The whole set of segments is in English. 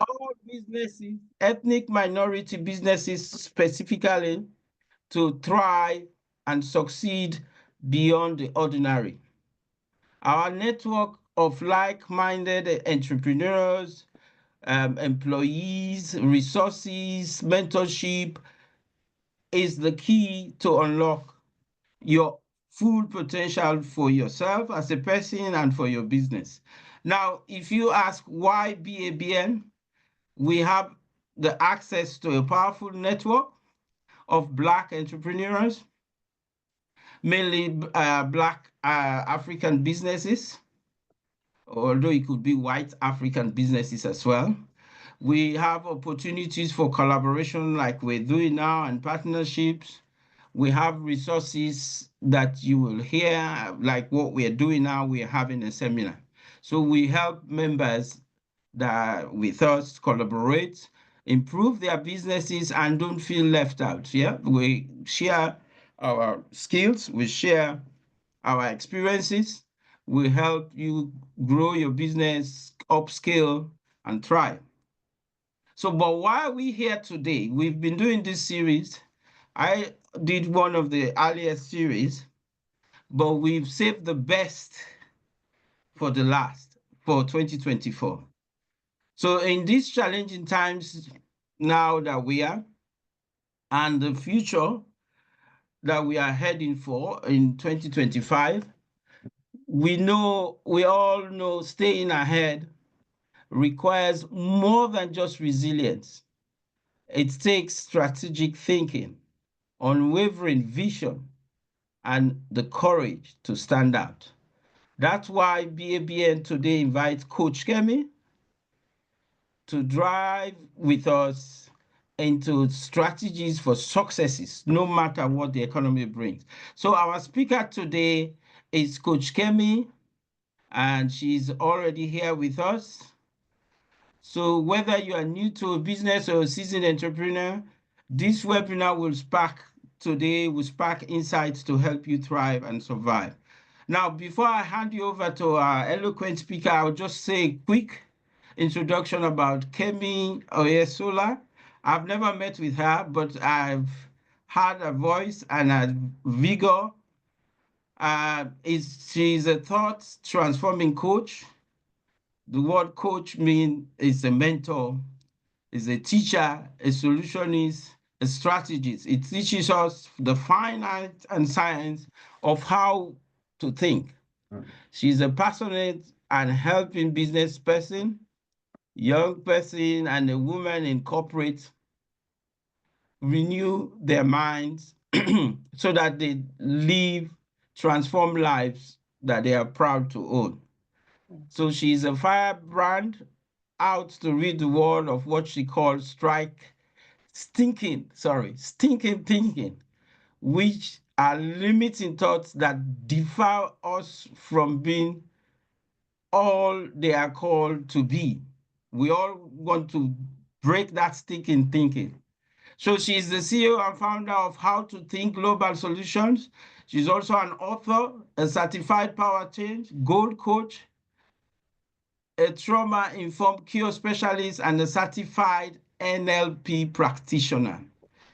all businesses, ethnic minority businesses specifically, to thrive and succeed beyond the ordinary. Our network of like-minded entrepreneurs, employees, resources, mentorship is the key to unlock your full potential for yourself as a person and for your business. Now, if you ask why BABN, we have the access to a powerful network of Black entrepreneurs, mainly Black African businesses, although it could be white African businesses as well. We have opportunities for collaboration like we're doing now and partnerships. We have resources that you will hear, like what we're doing now, we're having a seminar. So we help members that with us collaborate, improve their businesses and don't feel left out. Yeah, we share our skills, we share our experiences, we help you grow your business, upscale and thrive. So, but why are we here today? We've been doing this series. I did one of the earliest series, but we've saved the best for the last, for 2024. So in these challenging times now that we are, and the future that we are heading for in 2025, we all know staying ahead requires more than just resilience. It takes strategic thinking, unwavering vision, and the courage to stand out. That's why BABN today invites Coach Kemi to drive with us into strategies for successes, no matter what the economy brings. So our speaker today is Coach Kemi, and she's already here with us. So whether you are new to a business or a seasoned entrepreneur, this webinar will spark insights to help you thrive and survive. Now, before I hand you over to our eloquent speaker, I'll just say a quick introduction about Kemi Oyesola. I've never met with her, but I've heard her voice and her vigor. She's a thought transforming coach. The word coach means is a mentor, is a teacher, a solutionist, a strategist. It teaches us the fine art and science of how to think. She's a passionate and helping business person, young person, and a woman in corporate renew their minds so that they live transform lives that they are proud to own. So she's a firebrand out to rid the world of what she calls stinking thinking, which are limiting thoughts that defer us from being all they are called to be. We all want to break that stinking thinking. So she's the CEO and founder of How to Think Global Solutions. She's also an author, a certified power change, gold coach, a trauma-informed cure specialist, and a certified NLP practitioner.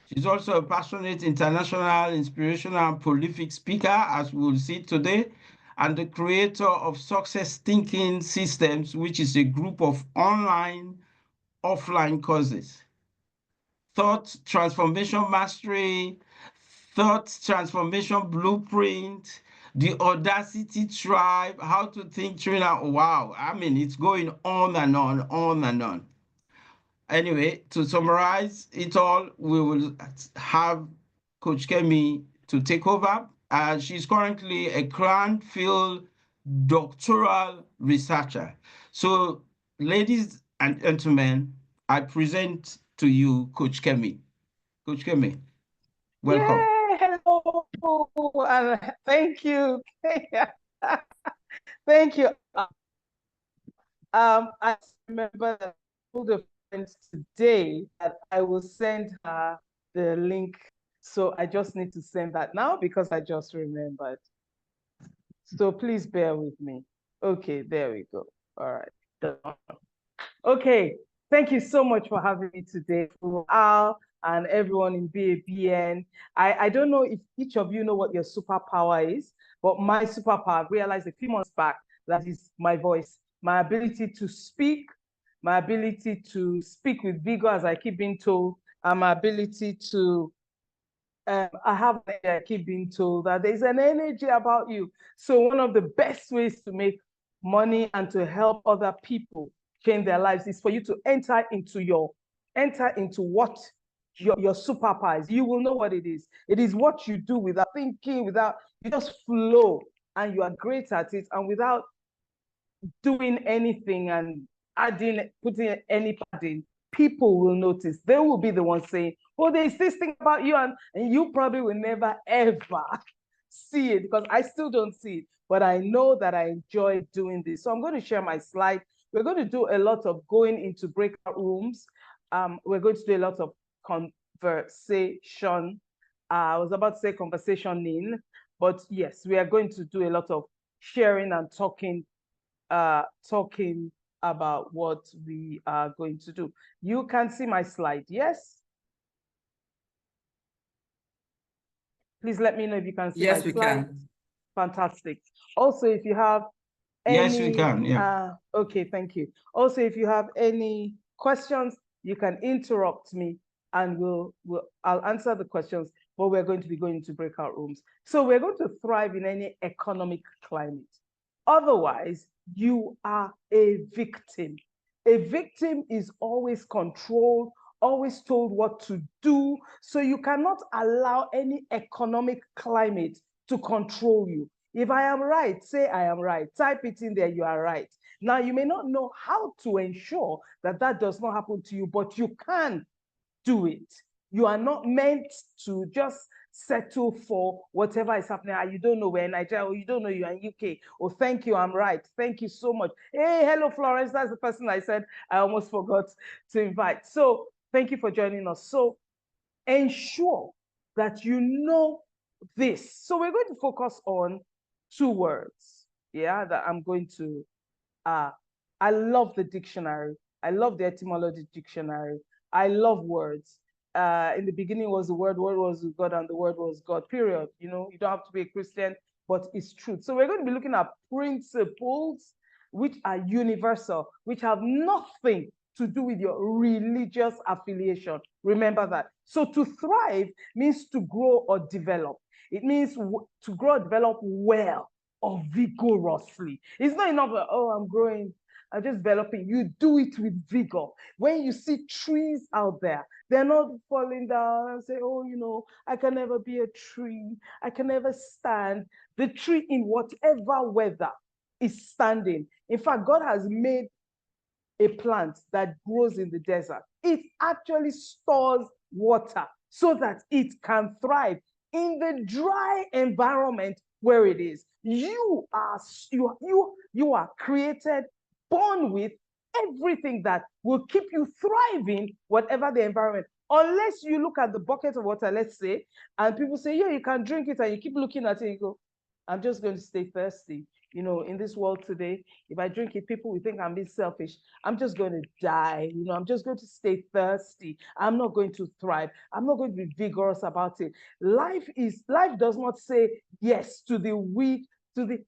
She's also a passionate international, inspirational, and prolific speaker, as we will see today, and the creator of Success Thinking Systems, which is a group of online, offline courses. Thought Transformation Mastery, Thought Transformation Blueprint, the Audacity Tribe, How to Think Trainer. Wow, I mean, it's going on and on, on and on. Anyway, to summarize it all, we will have Coach Kemi to take over. She's currently a Cranfield doctoral researcher. So, ladies and gentlemen, I present to you Coach Kemi. Coach Kemi, welcome. Yay! Hello, and thank you. Thank you. I remember that I told a friend today that I will send her the link. So I just need to send that now because I just remembered. So please bear with me. Okay, there we go. All right. Okay. Thank you so much for having me today, Al and everyone in BABN. I don't know if each of you know what your superpower is, but my superpower, I realized a few months back, that is my voice, my ability to speak, my ability to speak with vigor, as I keep being told, and my ability to I keep being told that there's an energy about you. So one of the best ways to make money and to help other people change their lives is for you to enter into what your superpower is. You will know what it is. It is what you do without thinking, without you just flow, and you are great at it, and without doing anything and putting any padding, people will notice. They will be the ones saying, "Oh, there's this thing about you," and you probably will never ever see it, because I still don't see it. But I know that I enjoy doing this. So I'm going to share my slide. We're going to do a lot of going into breakout rooms. We're going to do a lot of conversation. I was about to say conversationing, but yes, we are going to do a lot of sharing and talking about what we are going to do. You can see my slide, yes? Please let me know if you can see my slide. Yes, we can. Fantastic. Also, if you have any... Yes, we can, yeah. Okay, thank you. Also, if you have any questions, you can interrupt me and I'll answer the questions, but we're going to be going into breakout rooms. So we're going to thrive in any economic climate. Otherwise, you are a victim. A victim is always controlled, always told what to do. So you cannot allow any economic climate to control you. If I am right, say I am right. Type it in there, you are right. Now, you may not know how to ensure that that does not happen to you, but you can do it. You are not meant to just settle for whatever is happening. You don't know, we're in Nigeria, or you don't know, you're in UK. Oh, thank you, I'm right. Thank you so much. Hey, hello, Florence. That's the person I said I almost forgot to invite. So thank you for joining us. So ensure that you know this. So we're going to focus on two words, yeah, that I'm going to, I love the dictionary. I love the etymology dictionary. I love words. In the beginning was the word was God, and the word was God, period. You know, you don't have to be a Christian, but it's truth. So we're going to be looking at principles which are universal, which have nothing to do with your religious affiliation. Remember that. So to thrive means to grow or develop. It means to grow or develop well or vigorously. It's not enough, oh, I'm growing, I'm just developing. You do it with vigor. When you see trees out there, they're not falling down and say, oh, you know, I can never be a tree. I can never stand. The tree, in whatever weather, is standing. In fact, God has made a plant that grows in the desert. It actually stores water so that it can thrive in the dry environment where it is. You are created, born with everything that will keep you thriving, whatever the environment. Unless you look at the bucket of water, let's say, and people say, yeah, you can drink it, and you keep looking at it, and you go, I'm just going to stay thirsty. You know, in this world today, if I drink it, people will think I'm being selfish. I'm just going to die. You know, I'm just going to stay thirsty. I'm not going to thrive. I'm not going to be vigorous about it. Life does not say yes to the weak, to the,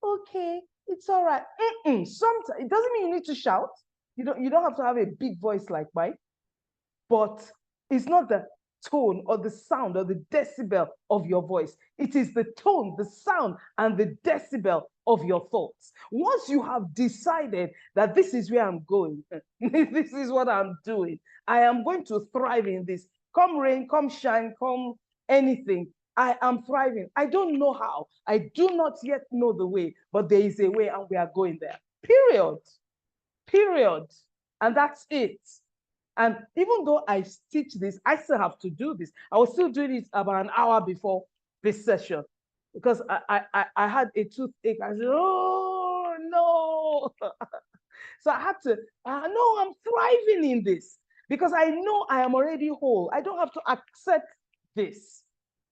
okay, it's all right. Sometimes it doesn't mean you need to shout. You don't have to have a big voice like mine, but it's not the tone or the sound or the decibel of your voice. It is the tone, the sound, and the decibel of your thoughts. Once you have decided that this is where I'm going, this is what I'm doing, I am going to thrive in this. Come rain, come shine, come anything, I am thriving. I don't know how. I do not yet know the way, but there is a way and we are going there. Period. Period. And that's it. And even though I teach this, I still have to do this. I was still doing it about an hour before this session because I had a toothache. I said, oh, no. So I had to, no, I'm thriving in this because I know I am already whole. I don't have to accept this.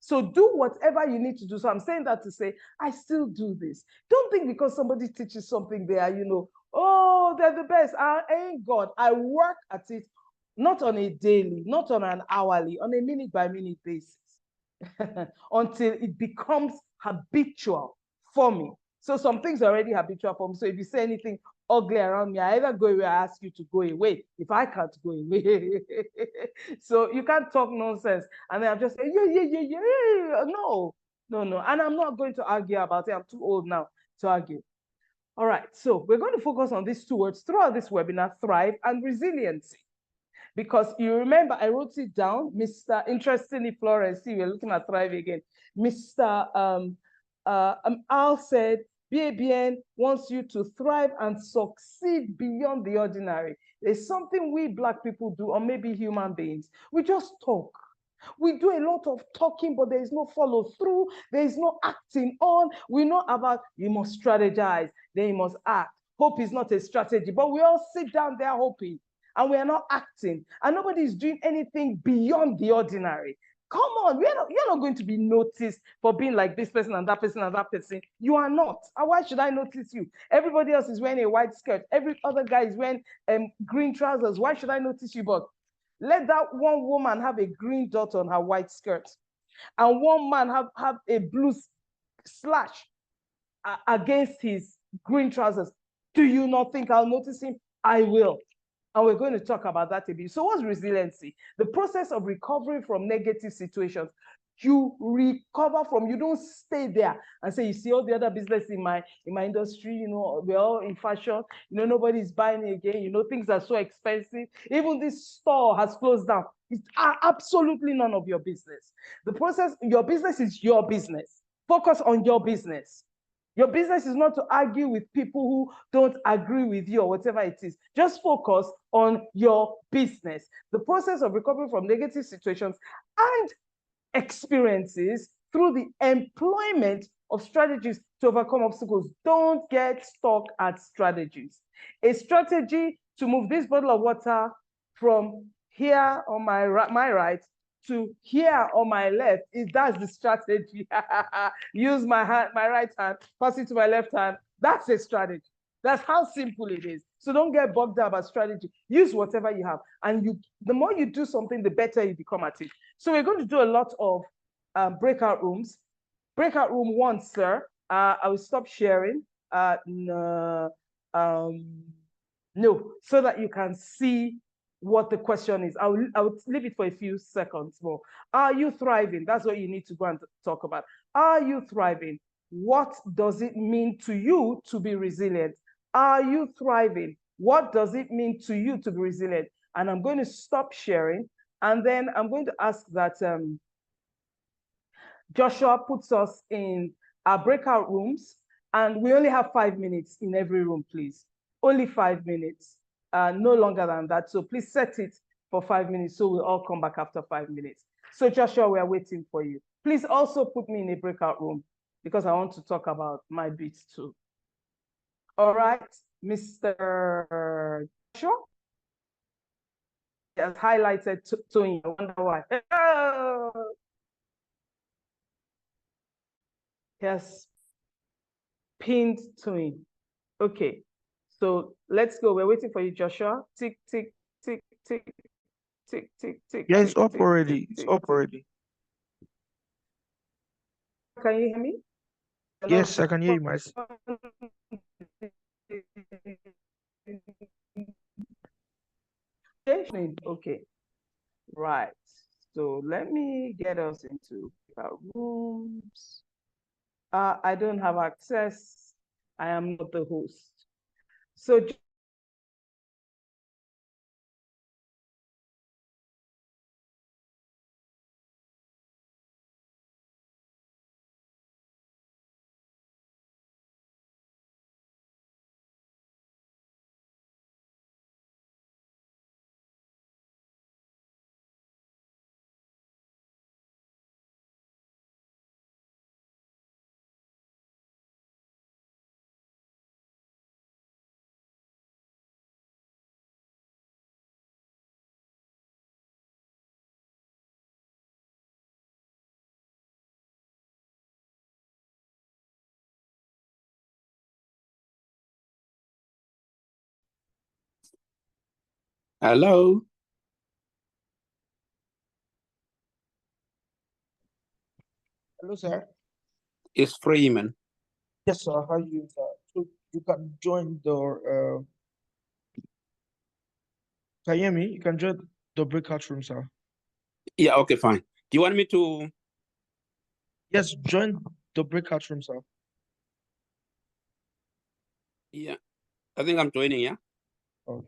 So do whatever you need to do. So I'm saying that to say, I still do this. Don't think because somebody teaches something there, oh, they're the best. I ain't God. I work at it, not on a daily, not on an hourly, on a minute by minute basis until it becomes habitual for me. So some things are already habitual for me. So if you say anything ugly around me, I either go away or ask you to go away if I can't go away. So you can't talk nonsense. And then I'm just saying, yeah. No. And I'm not going to argue about it. I'm too old now to argue. All right. So we're going to focus on these two words throughout this webinar: thrive and resiliency. Because you remember, I wrote it down, Mr. Interestingly, Florence, see, we're looking at Thrive again. Mr. Al said, BABN wants you to thrive and succeed beyond the ordinary. There's something we Black people do, or maybe human beings. We just talk. We do a lot of talking, but there is no follow through. There is no acting on. We know about, you must strategize, then you must act. Hope is not a strategy, but we all sit down there hoping, and we are not acting, and nobody is doing anything beyond the ordinary. Come on, you're not going to be noticed for being like this person and that person and that person. You are not. Why should I notice you? Everybody else is wearing a white skirt. Every other guy is wearing green trousers. Why should I notice you? But let that one woman have a green dot on her white skirt, and one man have a blue slash against his green trousers. Do you not think I'll notice him? I will. And we're going to talk about that a bit. So what's resiliency? The process of recovering from negative situations. You recover from, you don't stay there and say, you see all the other business in my industry, we're all in fashion, nobody's buying again, things are so expensive. Even this store has closed down. It's absolutely none of your business. The process, your business is your business. Focus on your business. Your business is not to argue with people who don't agree with you or whatever it is. Just focus on your business. The process of recovering from negative situations and experiences through the employment of strategies to overcome obstacles. Don't get stuck at strategies. A strategy to move this bottle of water from here on my right to here on my left, that's the strategy. Use my right hand, pass it to my left hand. That's a strategy. That's how simple it is. So don't get bogged down about strategy. Use whatever you have. And the more you do something, the better you become at it. So we're going to do a lot of breakout rooms. Breakout room 1, sir. I will stop sharing. No, so that you can see what the question is. I will leave it for a few seconds more. Are you thriving? That's what you need to go and talk about. Are you thriving? What does it mean to you to be resilient? Are you thriving? What does it mean to you to be resilient? And I'm going to stop sharing, and then I'm going to ask that Joshua puts us in our breakout rooms, and we only have 5 minutes in every room, please. Only 5 minutes, no longer than that. So please set it for 5 minutes so we'll all come back after 5 minutes. So Joshua, we are waiting for you. Please also put me in a breakout room because I want to talk about my bits too. All right, Mr. Joshua? He has highlighted Tony. I wonder why. He has pinned Tony. Okay, so let's go. We're waiting for you, Joshua. Tick, tick, tick, tick, tick, tick, tick. Yeah, it's up already. It's up already. Can you hear me? Yes, I can hear you, myself. Okay, right. So let me get us into our rooms. I don't have access. I am not the host. So Hello. Hello, sir. It's Freeman. Yes, sir. How you, sir? So you can join can you hear me? You can join the breakout room, sir. Yeah, okay, fine. Do you want me to? Yes, join the breakout room, sir. Yeah, I think I'm joining, yeah? Okay.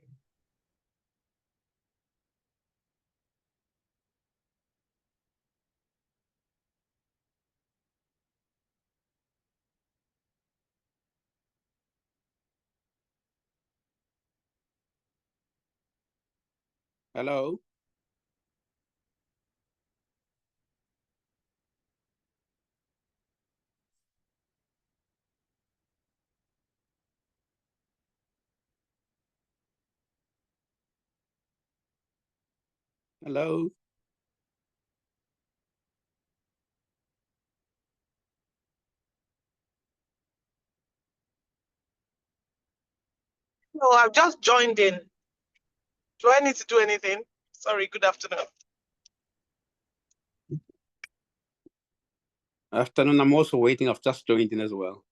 Hello. Hello. No, I've just joined in. Do I need to do anything? Sorry, good afternoon. Afternoon, I'm also waiting. I've just joined in as well.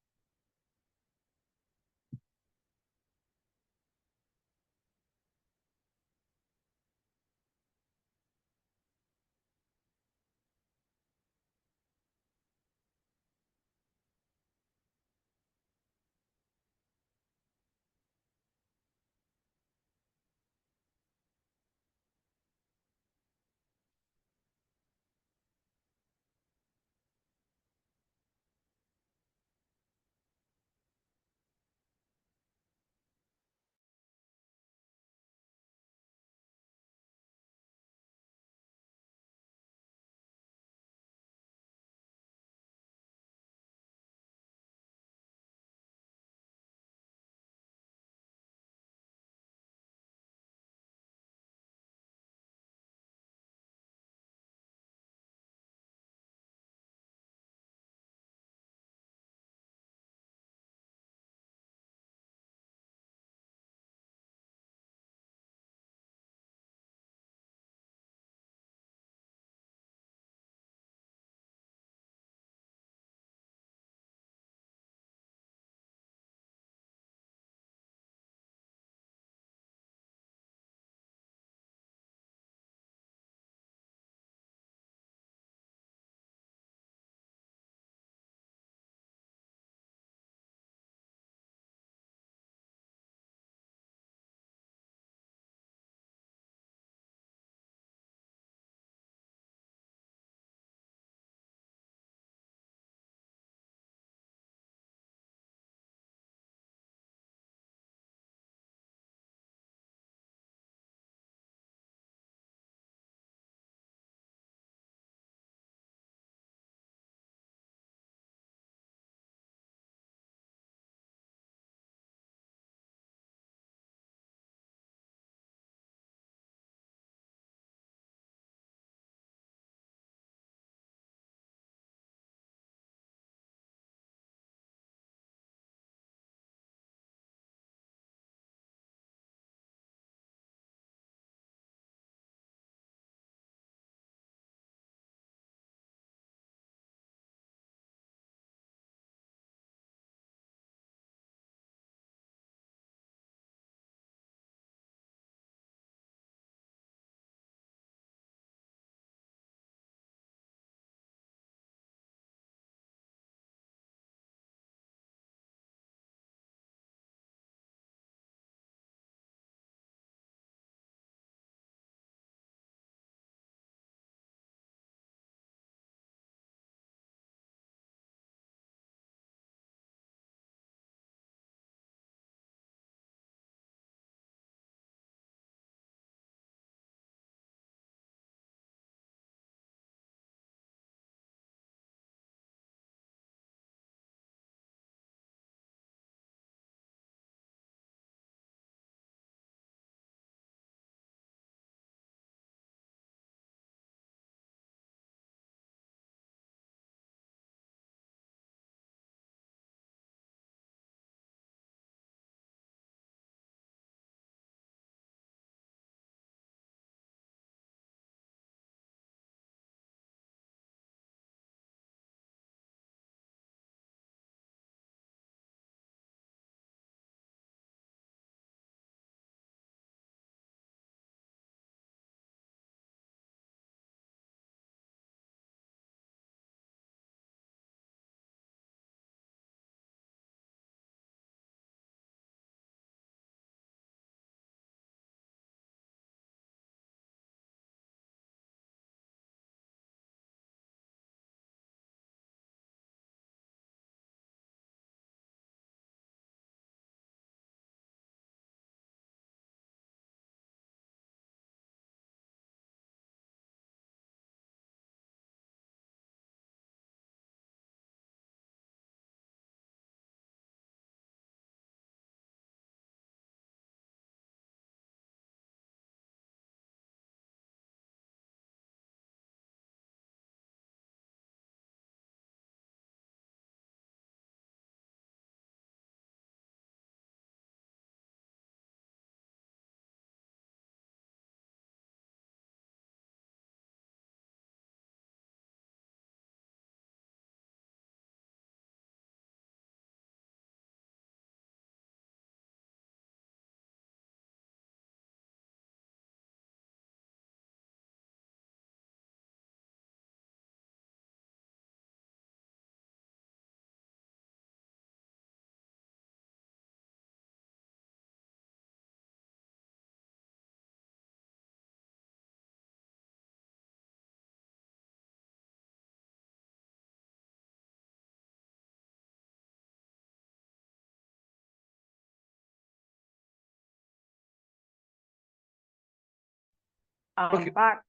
I'm Okay. back.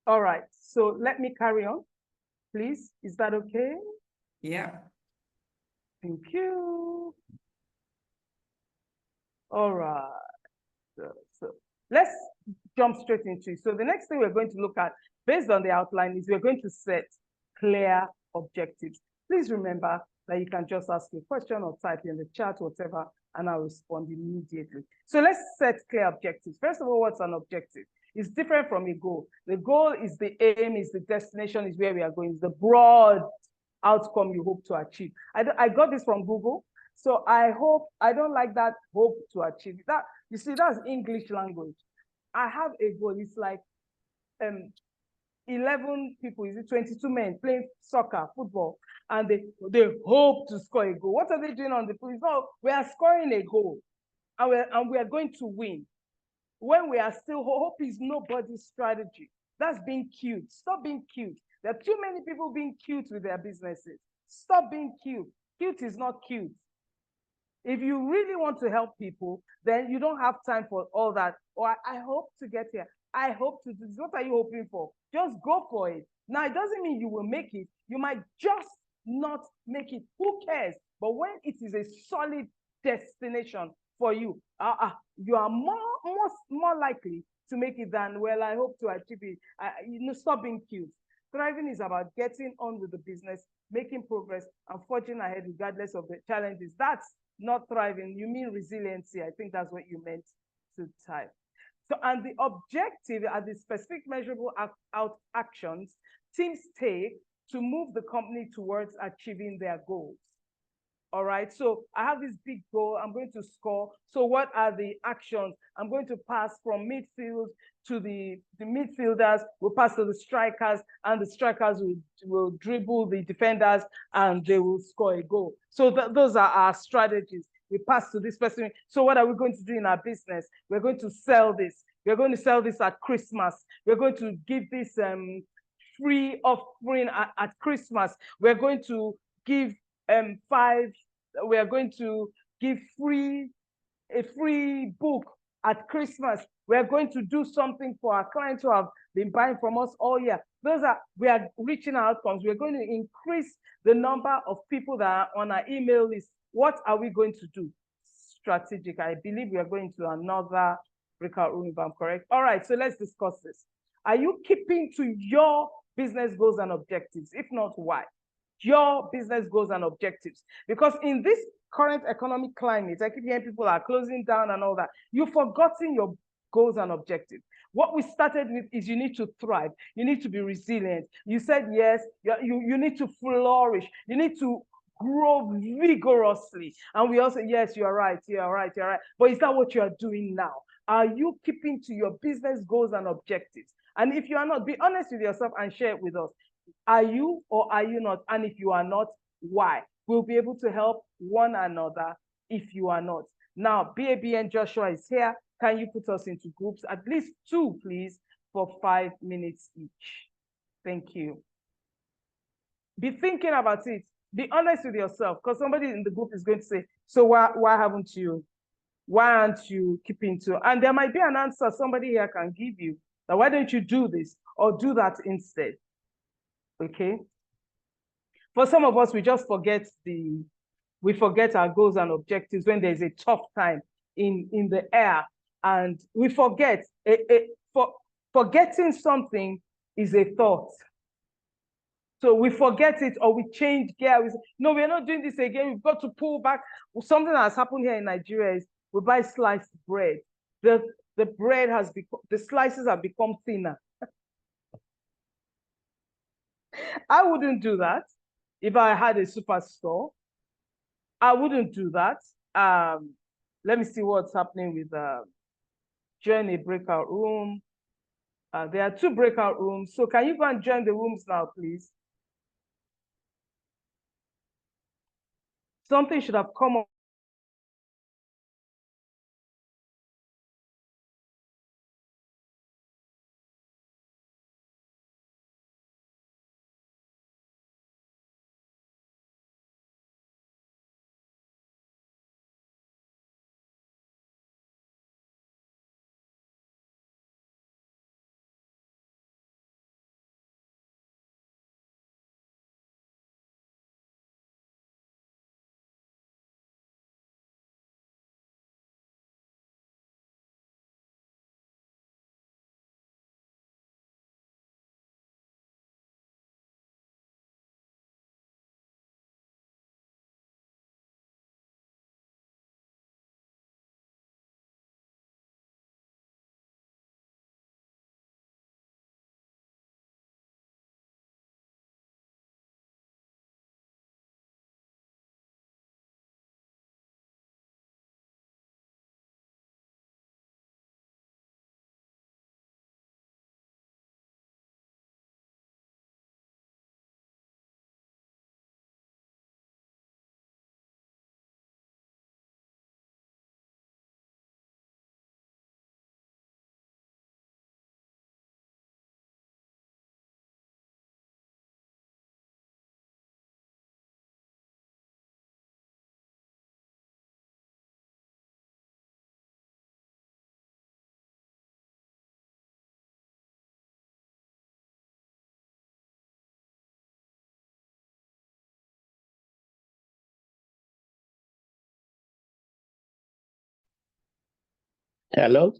All right, so let me carry on, please. Is that okay? Yeah. Thank you. All right, so let's jump straight into it. So the next thing we're going to look at, based on the outline, is we're going to set clear objectives. Please remember that you can just ask a question or type in the chat, whatever, and I'll respond immediately. So let's set clear objectives. First of all, what's an objective? It's different from a goal. The goal is the aim, is the destination, is where we are going, is the broad outcome you hope to achieve. I got this from Google. So I don't like that hope to achieve. That, you see, that's English language. I have a goal. It's like 11 people, is it 22 men playing soccer, football, and they hope to score a goal. What are they doing on the field? No, we are scoring a goal, and we are going to win. When we are still, hope is nobody's strategy. That's being cute. Stop being cute. There are too many people being cute with their businesses. Stop being cute. Cute is not cute. If you really want to help people, then you don't have time for all that. Or I hope to get here. I hope to do this. What are you hoping for? Just go for it. Now, it doesn't mean you will make it. You might just not make it. Who cares? But when it is a solid destination for you, you are more likely to make it than, well, I hope to achieve it. Stop being cute. Thriving is about getting on with the business, making progress, and forging ahead regardless of the challenges. That's not thriving. You mean resiliency. I think that's what you meant to type. So, and the objective are the specific measurable actions teams take to move the company towards achieving their goals. All right, so I have this big goal, I'm going to score. So what are the actions? I'm going to pass from midfield to the midfielders, we'll pass to the strikers, and the strikers will dribble the defenders, and they will score a goal. So those are our strategies. We pass to this person. So what are we going to do in our business? We're going to sell this. We're going to sell this at Christmas. We're going to give this free offering at Christmas. We're going to give we are going to give a free book at Christmas. We are going to do something for our clients who have been buying from us all year. We are reaching our outcomes. We're going to increase the number of people that are on our email list. What are we going to do? Strategic. I believe we are going to another breakout room, if I'm correct. All right, so let's discuss this. Are you keeping to your business goals and objectives? If not, why? Your business goals and objectives. Because in this current economic climate, I keep hearing people are closing down and all that. You've forgotten your goals and objectives. What we started with is you need to thrive. You need to be resilient. You said yes, you need to flourish. You need to grow vigorously. And we also, yes, you're right, you're right, you're right. But is that what you are doing now? Are you keeping to your business goals and objectives? And if you are not, be honest with yourself and share it with us. Are you or are you not? And if you are not, why? We'll be able to help one another if you are not. Now, BAB and Joshua is here. Can you put us into groups? At least 2, please, for 5 minutes each. Thank you. Be thinking about it. Be honest with yourself, because somebody in the group is going to say, so why aren't you keeping to? And there might be an answer somebody here can give you. Now, why don't you do this or do that instead? Okay. For some of us, we just forget our goals and objectives when there's a tough time in the air, and we forget. Forgetting something is a thought. So we forget it or we change gear. We say, no, we're not doing this again. We've got to pull back. Something that has happened here in Nigeria is we buy sliced bread. The bread has become, the slices have become thinner. I wouldn't do that if I had a superstore. I wouldn't do that. Let me see what's happening with join a breakout room. There are 2 breakout rooms. So can you go and join the rooms now, please? Something should have come up. Hello?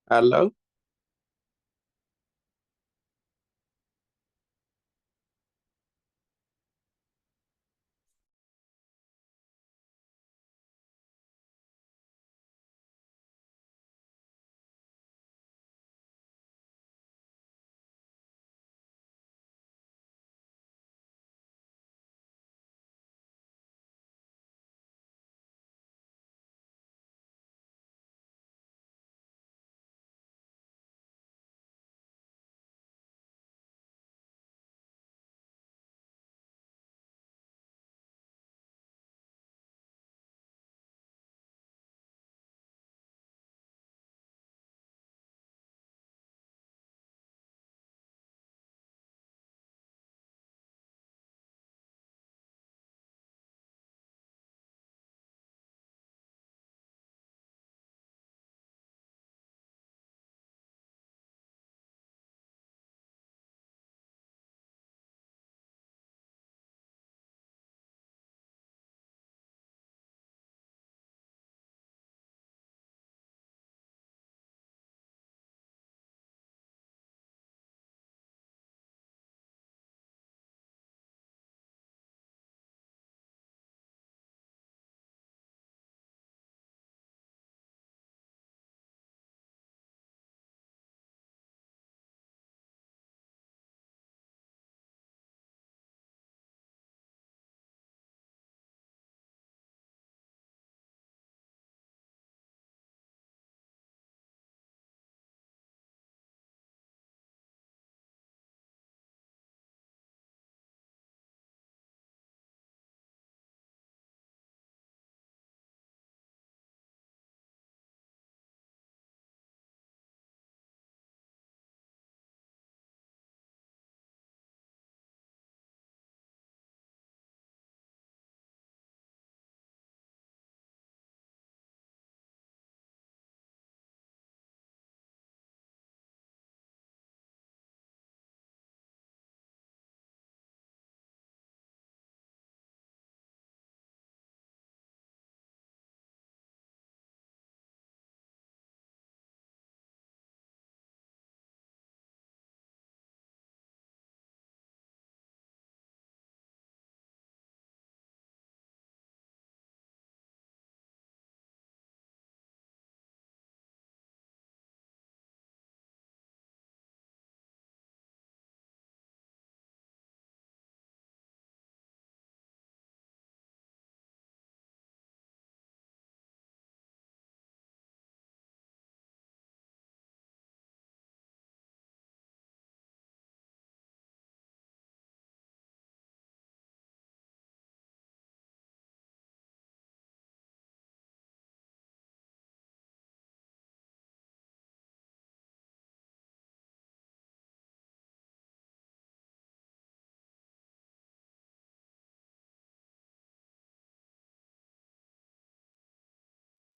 Hello?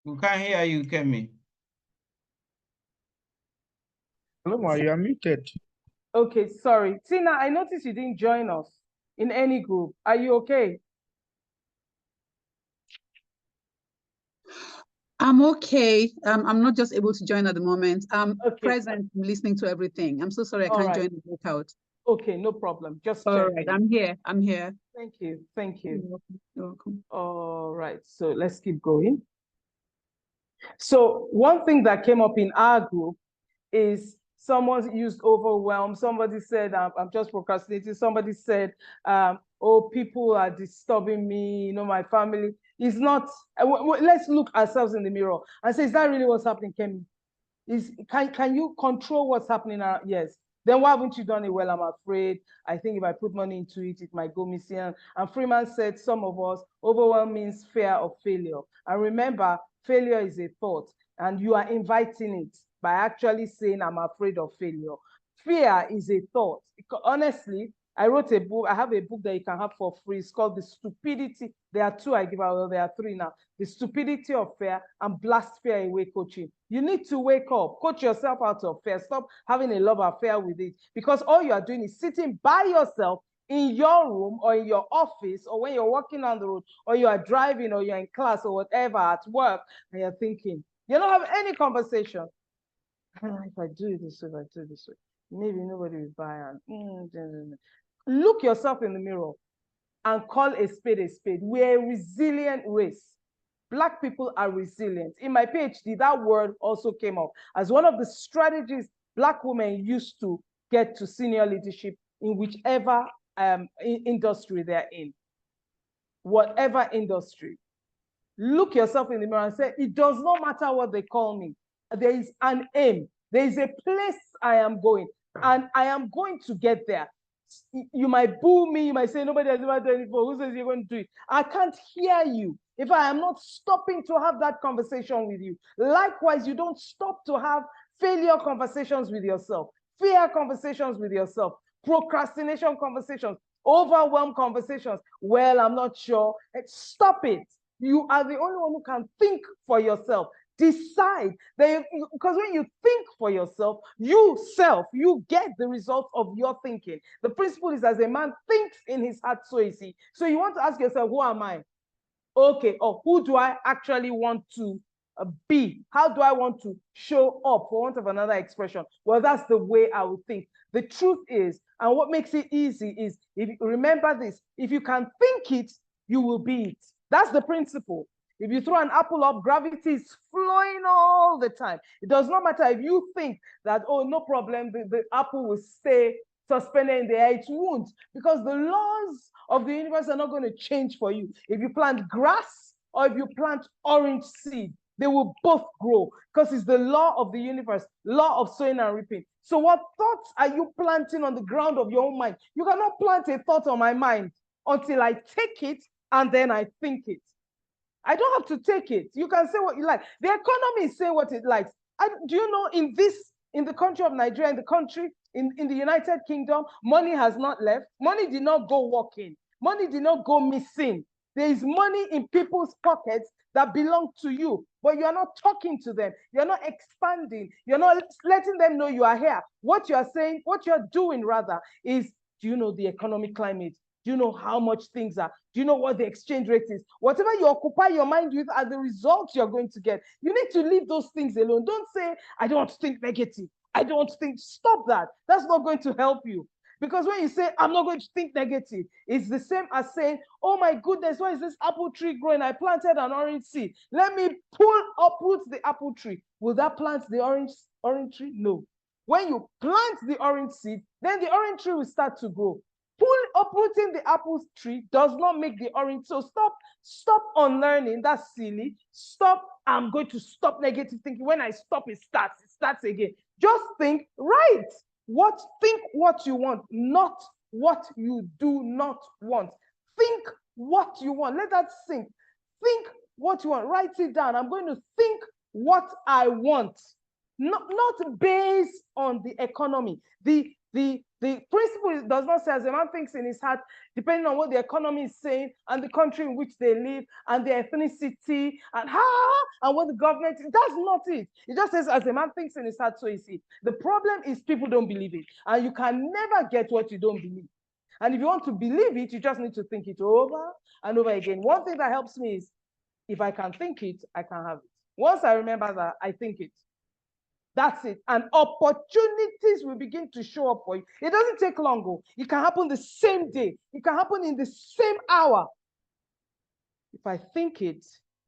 We can't hear you, Kemi. Hello, Ma, you are muted. Okay, sorry. Tina, I noticed you didn't join us in any group. Are you okay? I'm okay. I'm not just able to join at the moment. I'm Okay. present, listening to everything. I'm so sorry I All can't right. join the breakout. Okay, no problem. Just All checking. right, I'm here. I'm here. Thank you. Thank You're you. welcome. You're welcome. All right, so let's keep going. So one thing that came up in our group is someone used overwhelm. Somebody said, I'm just procrastinating. Somebody said, oh, people are disturbing me, my family. It's not, let's look ourselves in the mirror and say, is that really what's happening, Kemi? Can you control what's happening? Yes. Then why haven't you done it? Well, I'm afraid. I think if I put money into it, it might go missing. And Freeman said, some of us, overwhelm means fear of failure. And remember, failure is a thought, and you are inviting it by actually saying, I'm afraid of failure. Fear is a thought. Honestly, I wrote a book. I have a book that you can have for free. It's called The Stupidity. There are 2 I give out. Well, there are 3 now. The Stupidity of Fear and Blast Fear Away Coaching. You need to wake up, coach yourself out of fear. Stop having a love affair with it, because all you are doing is sitting by yourself in your room or in your office, or when you're walking on the road, or you are driving, or you're in class, or whatever, at work, and you're thinking, you don't have any conversation. If I do it this way, if I do it this way, maybe nobody will buy. Look yourself in the mirror and call a spade a spade. We're a resilient race. Black people are resilient. In my PhD, that word also came up as one of the strategies Black women used to get to senior leadership in whichever industry they're in. Whatever industry. Look yourself in the mirror and say, it does not matter what they call me. There is an aim. There is a place I am going, and I am going to get there. You might boo me, you might say, nobody has ever done it before. Who says you're going to do it? I can't hear you if I am not stopping to have that conversation with you. Likewise, you don't stop to have failure conversations with yourself, fear conversations with yourself, procrastination conversations, overwhelm conversations. Well, I'm not sure. Stop it. You are the only one who can think for yourself. Decide that, because when you think for yourself, you get the results of your thinking. The principle is, as a man thinks in his heart, so is he. So you want to ask yourself, who am I? Okay, or who do I actually want to be? How do I want to show up, for want of another expression? Well, that's the way I would think. The truth is, and what makes it easy is, if you remember this, if you can think it, you will be it. That's the principle. If you throw an apple up, gravity is flowing all the time. It does not matter if you think that, oh, no problem, the apple will stay suspended in the air. It won't, because the laws of the universe are not going to change for you. If you plant grass or if you plant orange seed, they will both grow, because it's the law of the universe, law of sowing and reaping. So what thoughts are you planting on the ground of your own mind? You cannot plant a thought on my mind until I take it and then I think it. I don't have to take it. You can say what you like. The economy is saying what it likes. Do you know, in the country of Nigeria, in the United Kingdom, money has not left. Money did not go walking. Money did not go missing. There is money in people's pockets that belong to you, but you're not talking to them. You're not expanding. You're not letting them know you are here. What you're saying, what you're doing rather, is, do you know the economic climate? Do you know how much things are? Do you know what the exchange rate is? Whatever you occupy your mind with are the results you're going to get. You need to leave those things alone. Don't say, I don't want to think negative. I don't want to think. Stop that. That's not going to help you. Because when you say, I'm not going to think negative, it's the same as saying, oh my goodness, why is this apple tree growing? I planted an orange seed. Let me uproot the apple tree. Will that plant the orange tree? No. When you plant the orange seed, then the orange tree will start to grow. Uprooting the apple tree does not make the orange. So stop unlearning. That's silly. Stop. I'm going to stop negative thinking. When I stop, it starts again. Just think right. Think what you want, not what you do not want. Think what you want. Let that sink. Think what you want. Write it down. I'm going to think what I want. Not based on the economy. The principle does not say, as a man thinks in his heart, depending on what the economy is saying and the country in which they live and their ethnicity and what the government, that's not it. It just says, as a man thinks in his heart, so is he. The problem is people don't believe it, and you can never get what you don't believe. And if you want to believe it, you just need to think it over and over again. One thing that helps me is, if I can think it, I can have it. Once I remember that, I think it. That's it. And opportunities will begin to show up for you. It doesn't take long. It can happen the same day. It can happen in the same hour. If I think it,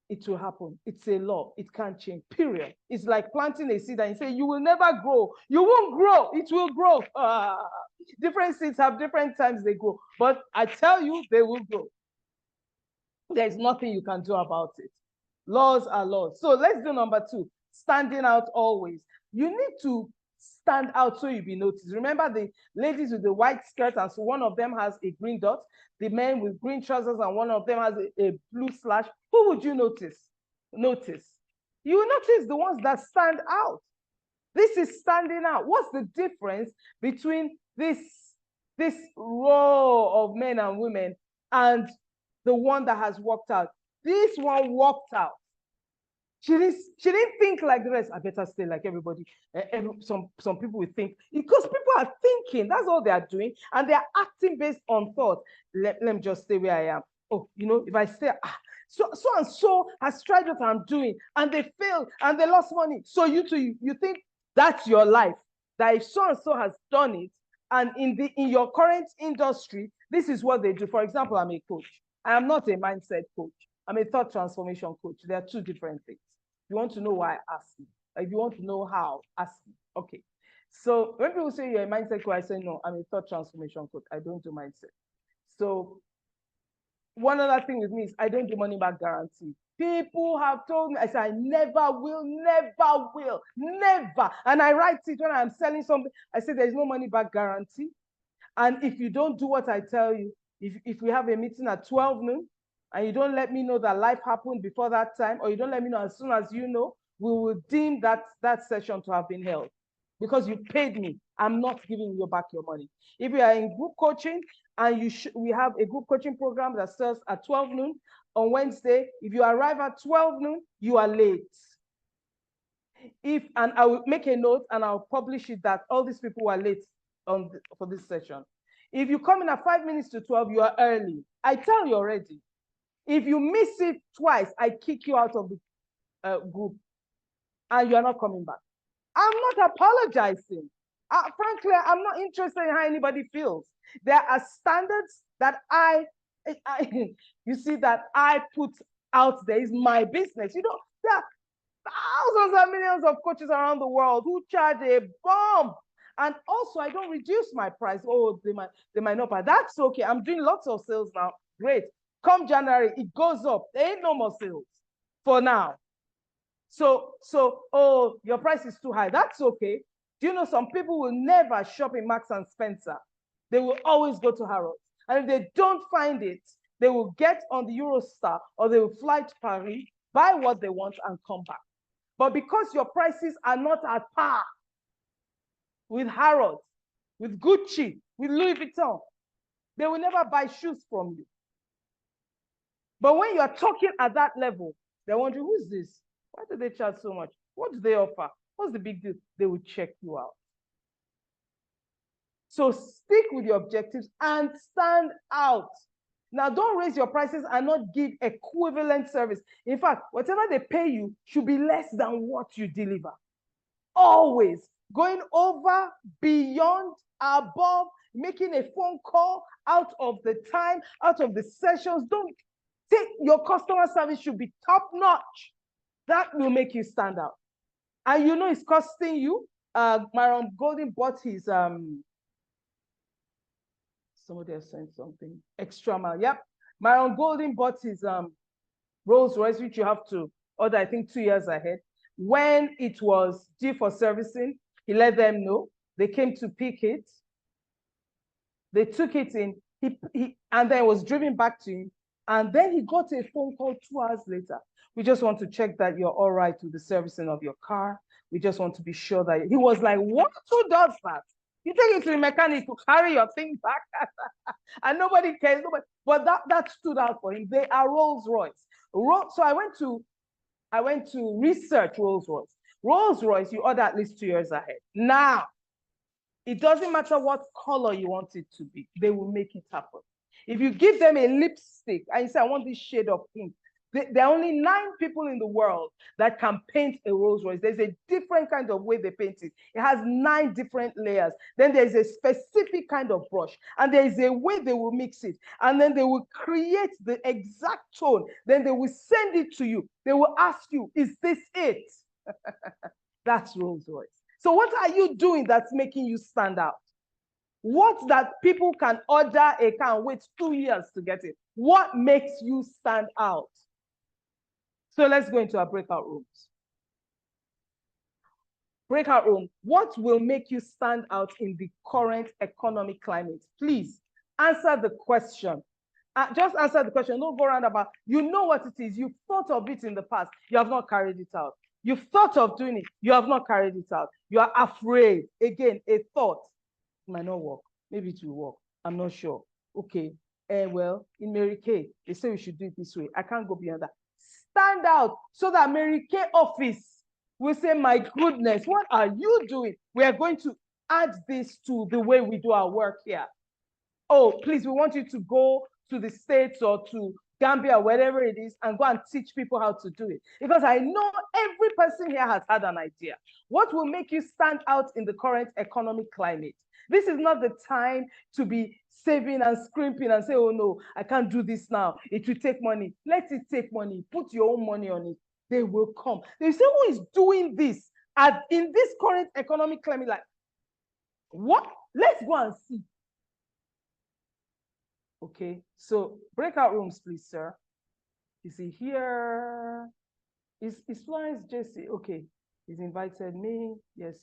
it will happen. It's a law. It can't change, period. It's like planting a seed and you say, you will never grow. You won't grow. It will grow. Different seeds have different times they grow. But I tell you, they will grow. There's nothing you can do about it. Laws are laws. So let's do number 2, standing out always. You need to stand out so you'll be noticed. Remember the ladies with the white skirt, and so one of them has a green dot, the men with green trousers, and one of them has a blue slash. Who would you notice? You will notice the ones that stand out. This is standing out. What's the difference between this row of men and women and the one that has walked out? This one walked out. She didn't think like the rest. I better stay like everybody. Some people will think, because people are thinking, that's all they are doing, and they are acting based on thought. Let me just stay where I am. Oh, if I stay, so and so has tried what I'm doing, and they failed, and they lost money. So you think that's your life. That if so and so has done it, and in your current industry, this is what they do. For example, I'm a coach. I am not a mindset coach. I'm a thought transformation coach. They are two different things. If you want to know why, ask me. If you want to know how, ask me. Okay. So when people say you're a mindset coach, I say, no, I'm a thought transformation coach. I don't do mindset. So one other thing with me is I don't do money back guarantee. People have told me, I say, I never will. And I write it when I'm selling something. I say, there's no money back guarantee. And if you don't do what I tell you, if we have a meeting at 12 noon, and you don't let me know that life happened before that time, or you don't let me know as soon as you know, we will deem that session to have been held because you paid me. I'm not giving you back your money. If you are in group coaching and we have a group coaching program that starts at 12 noon on Wednesday, if you arrive at 12 noon, you are late. And I will make a note and I'll publish it that all these people were late for this session. If you come in at 5 minutes to 12, you are early. I tell you already. If you miss it twice, I kick you out of the group and you're not coming back. I'm not apologizing. Frankly, I'm not interested in how anybody feels. There are standards that you see, that I put out there. Is my business. There are thousands and millions of coaches around the world who charge a bomb. And also, I don't reduce my price. Oh, they might not, but that's okay. I'm doing lots of sales now. Great. Come January, it goes up. There ain't no more sales for now. So, oh, your price is too high. That's okay. Do you know some people will never shop in Marks and Spencer? They will always go to Harrods. And if they don't find it, they will get on the Eurostar or they will fly to Paris, buy what they want and come back. But because your prices are not at par with Harrods, with Gucci, with Louis Vuitton, they will never buy shoes from you. But when you are talking at that level, they're wondering, who's this? Why do they charge so much? What do they offer? What's the big deal? They will check you out. So stick with your objectives and stand out. Now, don't raise your prices and not give equivalent service. In fact, whatever they pay you should be less than what you deliver. Always going over, beyond, above, making a phone call out of the time, out of the sessions. Don't take your customer service should be top notch. That will make you stand out. And you know it's costing you. Myron Golden bought his somebody has sent something extra mile. Yep. Myron Golden bought his Rolls Royce, which you have to order, I think 2 years ahead. When it was due for servicing, he let them know. They came to pick it. They took it in. And then it was driven back to him. And then he got a phone call 2 hours later. We just want to check that you're all right with the servicing of your car. We just want to be sure that he was like, what? Who does that? You take it to the mechanic to carry your thing back, and nobody cares. But that stood out for him. They are Rolls Royce. So I went to research Rolls Royce. Rolls Royce, you order at least 2 years ahead. Now, it doesn't matter what color you want it to be. They will make it happen. If you give them a lipstick and you say, I want this shade of pink, There are only 9 people in the world that can paint a Rolls Royce. There's a different kind of way they paint it. It has 9 different layers. Then there's a specific kind of brush, and there is a way they will mix it. And then they will create the exact tone. Then they will send it to you. They will ask you, is this it? That's Rolls Royce. So what are you doing that's making you stand out? What that people can order a car and wait 2 years to get it? What makes you stand out? So let's go into our breakout rooms. Breakout room, what will make you stand out in the current economic climate? Please answer the question. Just answer the question. Don't go around about, you know what it is. You've thought of it in the past. You have not carried it out. You've thought of doing it. You have not carried it out. You are afraid. Again, a thought. It might not work. Maybe it will work. I'm not sure. Okay. Well, in Mary Kay, they say we should do it this way. I can't go beyond that. Stand out so that Mary Kay office will say, my goodness, what are you doing? We are going to add this to the way we do our work here. Oh, please, we want you to go to the States or to Gambia, wherever it is, and go and teach people how to do it. Because I know every person here has had an idea. What will make you stand out in the current economic climate? This is not the time to be saving and scrimping and say, oh no, I can't do this now. It will take money. Let it take money. Put your own money on it. They will come. They say, who is doing this in this current economic climate? Like, what? Let's go and see. Okay, so breakout rooms, please, sir. Is he here? Is Florence JC? Okay, he's invited me. Yes.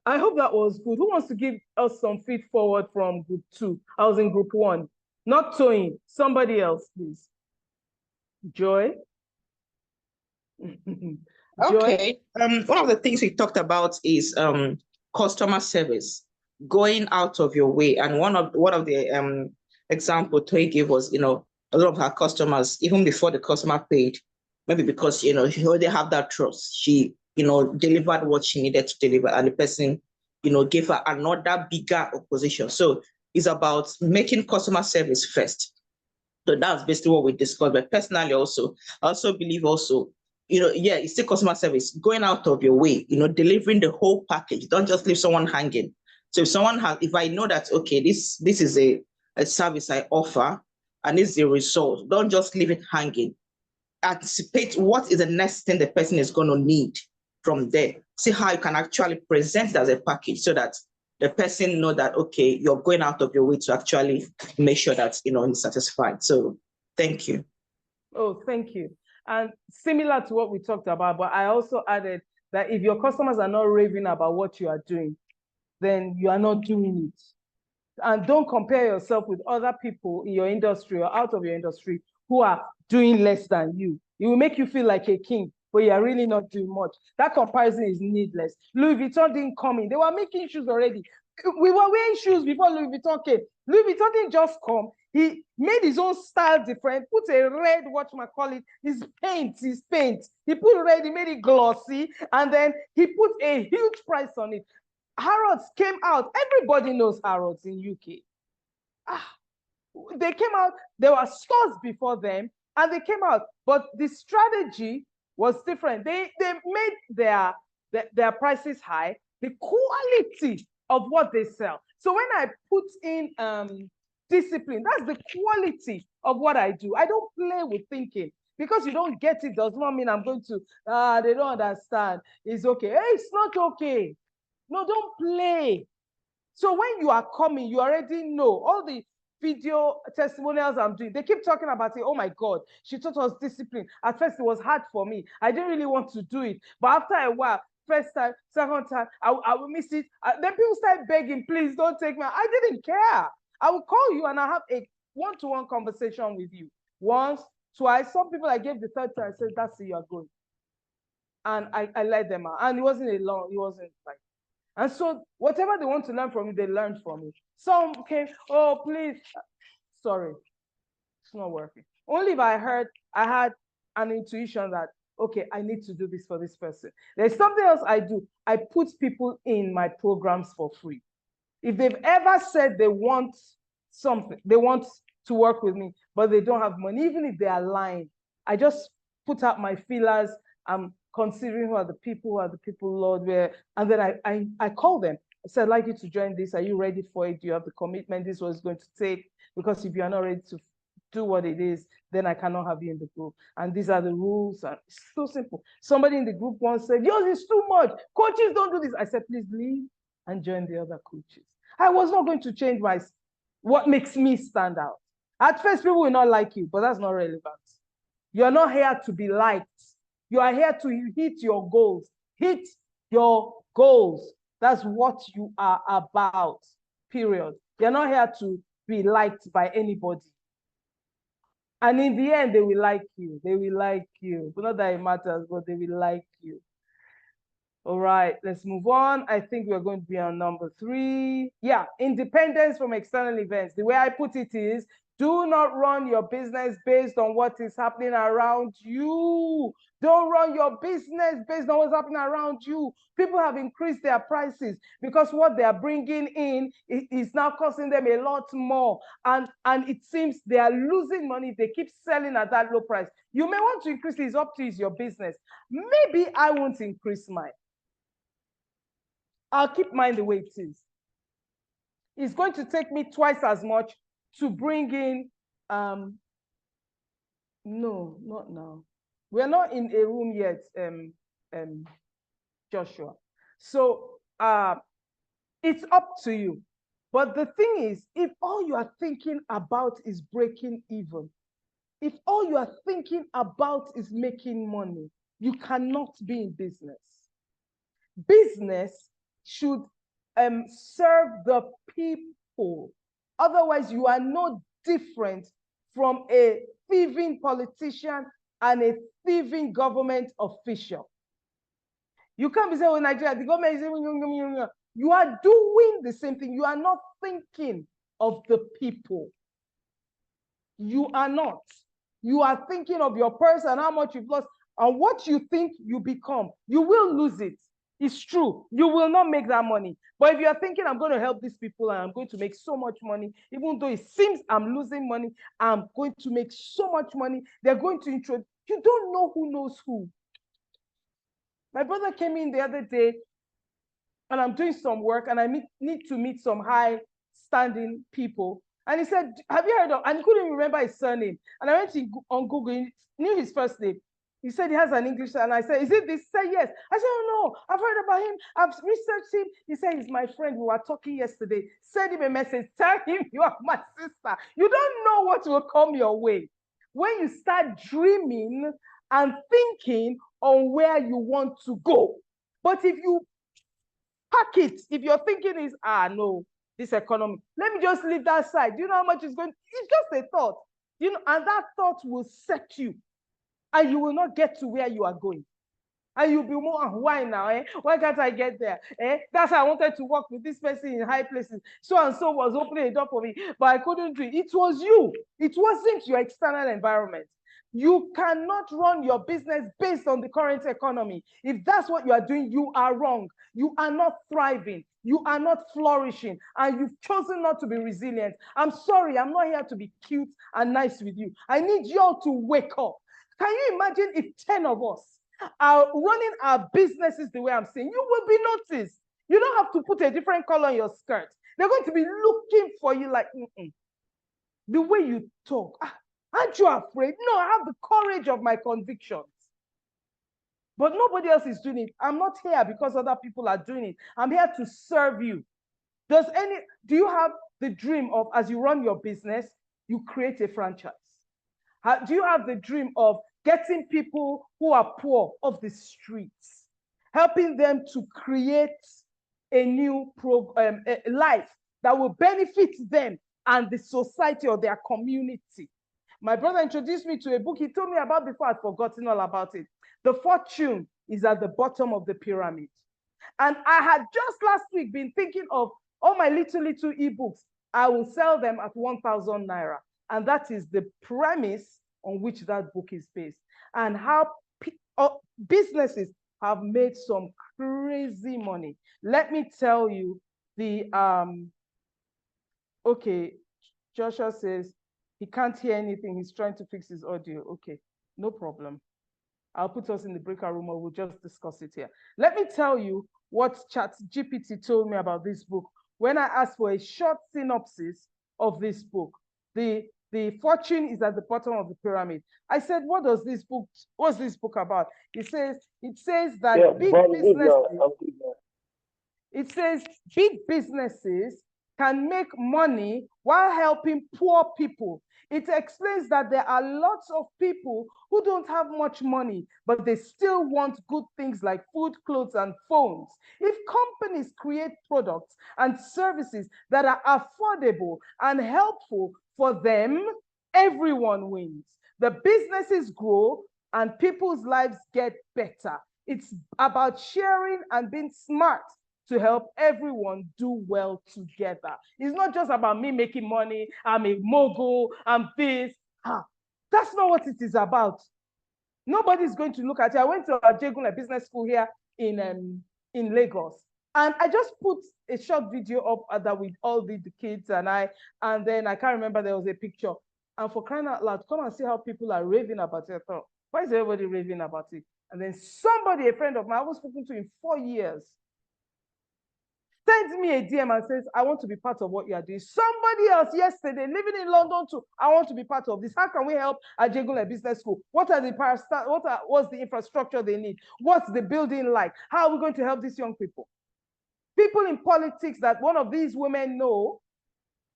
I hope that was good. Who wants to give us some feed forward from group 2? I was in group 1. Not Toyin, somebody else, please. Joy? Joy? Okay. One of the things we talked about is customer service, going out of your way. And one of the example Toy gave was, a lot of her customers, even before the customer paid, maybe because she already have that trust, she delivered what she needed to deliver, and the person gave her another bigger opposition. So it's about making customer service first. So that's basically what we discussed. But personally, I also believe it's still customer service, going out of your way, delivering the whole package. Don't just leave someone hanging. So if I know that, okay, this is a service I offer and this is the result, don't just leave it hanging. Anticipate what is the next thing the person is going to need from there. See how you can actually present it as a package so that the person know that, okay, you're going out of your way to actually make sure that, he's satisfied. So thank you. Oh, thank you. And similar to what we talked about, but I also added that if your customers are not raving about what you are doing, then you are not doing it. And don't compare yourself with other people in your industry or out of your industry who are doing less than you. It will make you feel like a king, but you are really not doing much. That comparison is needless. Louis Vuitton didn't come in. They were making shoes already. We were wearing shoes before Louis Vuitton came. Louis Vuitton didn't just come. He made his own style different, put a red, his paint. He put red, he made it glossy, and then he put a huge price on it. Harrods came out. Everybody knows Harrods in UK. They came out, there were stores before them, and they came out. But the strategy was different. They made their prices high, the quality of what they sell. So when I put in discipline, that's the quality of what I do. I don't play with thinking. Because you don't get it does not mean I'm going to, they don't understand. It's okay. Hey, it's not okay. No, don't play. So when you are coming, you already know all the video testimonials I'm doing. They keep talking about it. Oh my God, she taught us discipline. At first, it was hard for me. I didn't really want to do it. But after a while, first time, second time, I will miss it. Then people start begging, please don't take me. I didn't care. I will call you and I'll have a one-to-one conversation with you. Once, twice. Some people I gave the third time, I said, that's it, you're going. And I let them out. And it wasn't like. And so whatever they want to learn from me, they learned from me. Some came, oh, please. Sorry, it's not working. Only if I had an intuition that, okay, I need to do this for this person. There's something else I do. I put people in my programs for free. If they've ever said they want something, they want to work with me, but they don't have money, even if they are lying, I just put out my feelers. I'm considering who are the people, Lord, and then I call them. I said, I'd like you to join this. Are you ready for it? Do you have the commitment? This was going to take, because if you are not ready to do what it is, then I cannot have you in the group. And these are the rules. And it's so simple. Somebody in the group once said, yours is too much. Coaches don't do this. I said, please leave and join the other coaches. I was not going to change what makes me stand out. At first, people will not like you, but that's not relevant. You're not here to be liked. You are here to hit your goals. Hit your goals. That's what you are about, period. You're not here to be liked by anybody. And in the end, they will like you. They will like you. Not that it matters, but they will like you. All right, let's move on. I think we're going to be on number 3. Yeah, independence from external events. The way I put it is, do not run your business based on what is happening around you. Don't run your business based on what's happening around you. People have increased their prices because what they are bringing in is now costing them a lot more. And it seems they are losing money if they keep selling at that low price. You may want to increase it. It's up to you, it's your business. Maybe I won't increase mine. I'll keep mine the way it is. It's going to take me twice as much to bring in, no, not now. We're not in a room yet, Joshua. So it's up to you. But the thing is, if all you are thinking about is breaking even, if all you are thinking about is making money, you cannot be in business. Business should serve the people. Otherwise, you are no different from a thieving politician and a thieving government official. You can't be saying, oh, Nigeria, the government is saying, you are doing the same thing. You are not thinking of the people. You are not. You are thinking of your purse and how much you've lost and what you think you become. You will lose it. It's true. You will not make that money. But if you're thinking, I'm going to help these people and I'm going to make so much money, even though it seems I'm losing money, I'm going to make so much money. They're going to introduce. You don't know who knows who. My brother came in the other day and I'm doing some work and I need to meet some high-standing people. And he said, have you heard of, and he couldn't remember his surname. And I went on Google, he knew his first name. He said he has an English, and I said, is it this? He said, yes. I said, oh no, I've heard about him. I've researched him. He said, he's my friend. We were talking yesterday. Send him a message. Tell him you are my sister. You don't know what will come your way. When you start dreaming and thinking on where you want to go. But if you pack it, if your thinking is, no, this economy, let me just leave that side. Do you know how much it's going? It's just a thought. You know, and that thought will set you. And you will not get to where you are going. And you'll be more, why now? Why can't I get there? That's how I wanted to work with this person in high places. So and so was opening a door for me, but I couldn't do it. It was you. It wasn't your external environment. You cannot run your business based on the current economy. If that's what you are doing, you are wrong. You are not thriving. You are not flourishing. And you've chosen not to be resilient. I'm sorry, I'm not here to be cute and nice with you. I need you all to wake up. Can you imagine if 10 of us are running our businesses the way I'm saying? You will be noticed. You don't have to put a different color on your skirt. They're going to be looking for you like, the way you talk. Aren't you afraid? No, I have the courage of my convictions. But nobody else is doing it. I'm not here because other people are doing it. I'm here to serve you. Do you have the dream of, as you run your business, you create a franchise? Do you have the dream of getting people who are poor off the streets, helping them to create a new life that will benefit them and the society or their community? My brother introduced me to a book he told me about before. I'd forgotten all about it. The Fortune is at the bottom of the pyramid. And I had just last week been thinking of all my little ebooks. I will sell them at 1,000 naira. And that is the premise on which that book is based. And how businesses have made some crazy money. Let me tell you, okay, Joshua says he can't hear anything. He's trying to fix his audio. Okay, no problem. I'll put us in the breakout room or we'll just discuss it here. Let me tell you what ChatGPT told me about this book. When I asked for a short synopsis of this book, the fortune is at the bottom of the pyramid. I said, what's this book about? It says that big businesses can make money while helping poor people. It explains that there are lots of people who don't have much money, but they still want good things like food, clothes, and phones. If companies create products and services that are affordable and helpful for them, everyone wins. The businesses grow and people's lives get better. It's about sharing and being smart to help everyone do well together. It's not just about me making money, I'm a mogul, I'm this. That's not what it is about. Nobody's going to look at it. I went to Ajegunle Business School here in Lagos, and I just put a short video up that with all the kids and then I can't remember, there was a picture. And for crying out loud, come and see how people are raving about it. I thought, why is everybody raving about it? And then somebody, a friend of mine, I was spoken to in 4 years, sends me a DM and says, I want to be part of what you are doing. Somebody else yesterday, living in London too, I want to be part of this. How can we help Ajegunle Business School? What's the infrastructure they need? What's the building like? How are we going to help these young people? People in politics that one of these women know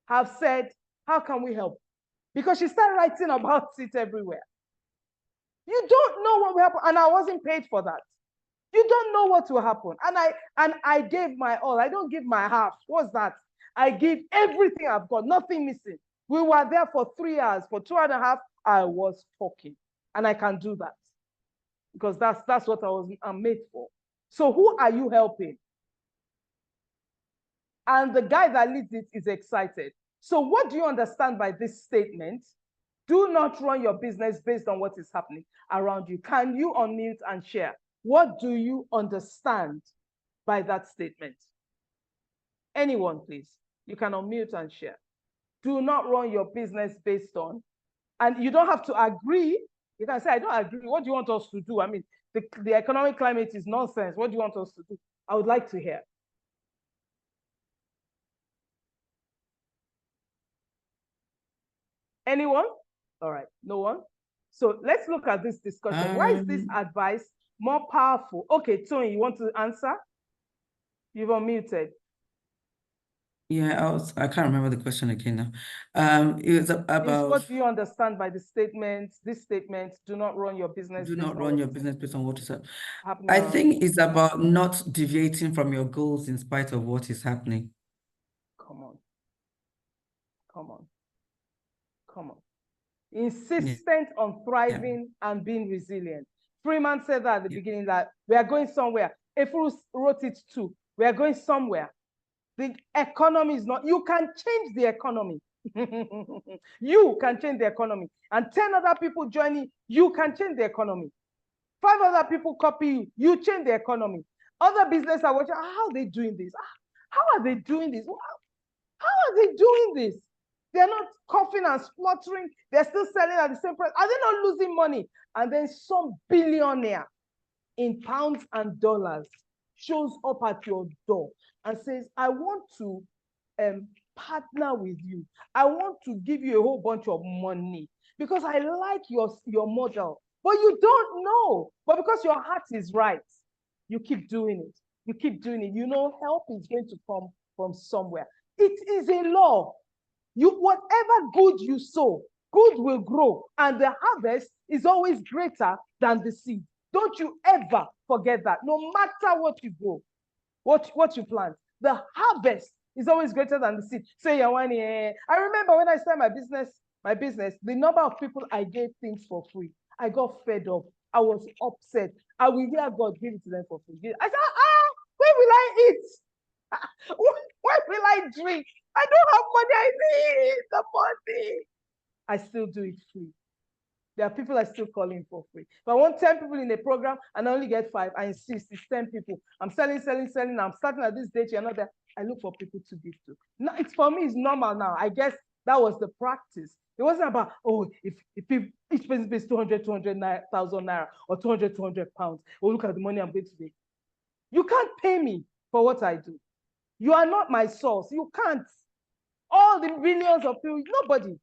have said, how can we help? Because she started writing about it everywhere. You don't know what will happen, and I wasn't paid for that. You don't know what will happen. And I gave my all. I don't give my half. What's that? I give everything I've got, nothing missing. We were there for 3 hours. For 2.5, I was talking. And I can do that. Because that's what I'm made for. So who are you helping? And the guy that leads it is excited. So what do you understand by this statement? Do not run your business based on what is happening around you. Can you unmute and share? What do you understand by that statement? Anyone, please. You can unmute and share. Do not run your business based on, and you don't have to agree. You can say, I don't agree. What do you want us to do? I mean, the economic climate is nonsense. What do you want us to do? I would like to hear. Anyone? All right, no one. So let's look at this discussion. Why is this advice more powerful? Okay, Tony, you want to answer? You've unmuted. Yeah, I can't remember the question again now. It was about what do you understand by the statement? This statement: do not run your business. Do not run your business based on what is happening. I think it's about not deviating from your goals in spite of what is happening. Come on. Come on. Come on. Insistent on thriving and being resilient. Freeman said that at the beginning, that we are going somewhere. Efru wrote it too. We are going somewhere. The economy is not, you can change the economy. You can change the economy. And 10 other people joining, you can change the economy. 5 other people copy you, you change the economy. Other businesses are watching, how are they doing this? How are they doing this? How are they doing this? They're not coughing and spluttering. They're still selling at the same price. Are they not losing money? And then some billionaire in pounds and dollars shows up at your door and says, I want to partner with you. I want to give you a whole bunch of money because I like your model. But you don't know. But because your heart is right, you keep doing it. You keep doing it. You know, help is going to come from somewhere. It is a law. Whatever good you sow, good will grow. And the harvest is always greater than the seed. Don't you ever forget that. No matter what you grow, what you plant, the harvest is always greater than the seed. So Yawani, I remember when I started my business, the number of people I gave things for free, I got fed up. I was upset. I will hear God give it to them for free. I said, where will I eat? Where will I drink? I don't have money. I need the money. I still do it free. There are people I still calling for free. If I want 10 people in a program and I only get 5, I insist it's 10 people. I'm selling. I'm starting at this date, you're not there. I look for people to give to. Now, for me, it's normal now. I guess that was the practice. It wasn't about, if each person pays 200,000 naira or 200 pounds. Oh, look at the money I'm going to make. You can't pay me for what I do. You are not my source. You can't. All the billions of people, nobody.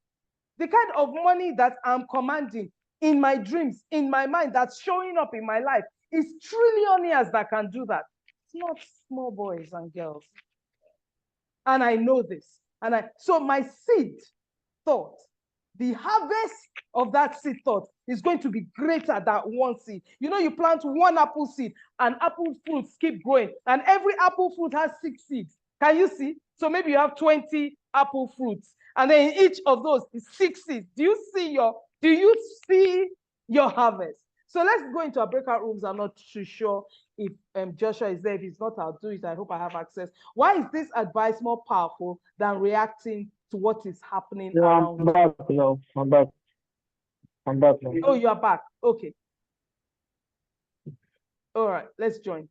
The kind of money that I'm commanding in my dreams, in my mind, that's showing up in my life is trillionaires that can do that. It's not small boys and girls. And I know this. So my seed thought, the harvest of that seed thought is going to be greater than one seed. You know, you plant one apple seed and apple fruits keep growing, and every apple fruit has 6 seeds. Can you see? So maybe you have 20 apple fruits, and then in each of those is 6 seeds. Do you see your harvest? So let's go into our breakout rooms. I'm not too sure if Joshua is there. If he's not, I'll do it. I hope I have access. Why is this advice more powerful than reacting to what is happening around? I'm back now. I'm back. I'm back now. Oh, you are back. Okay. All right, let's join.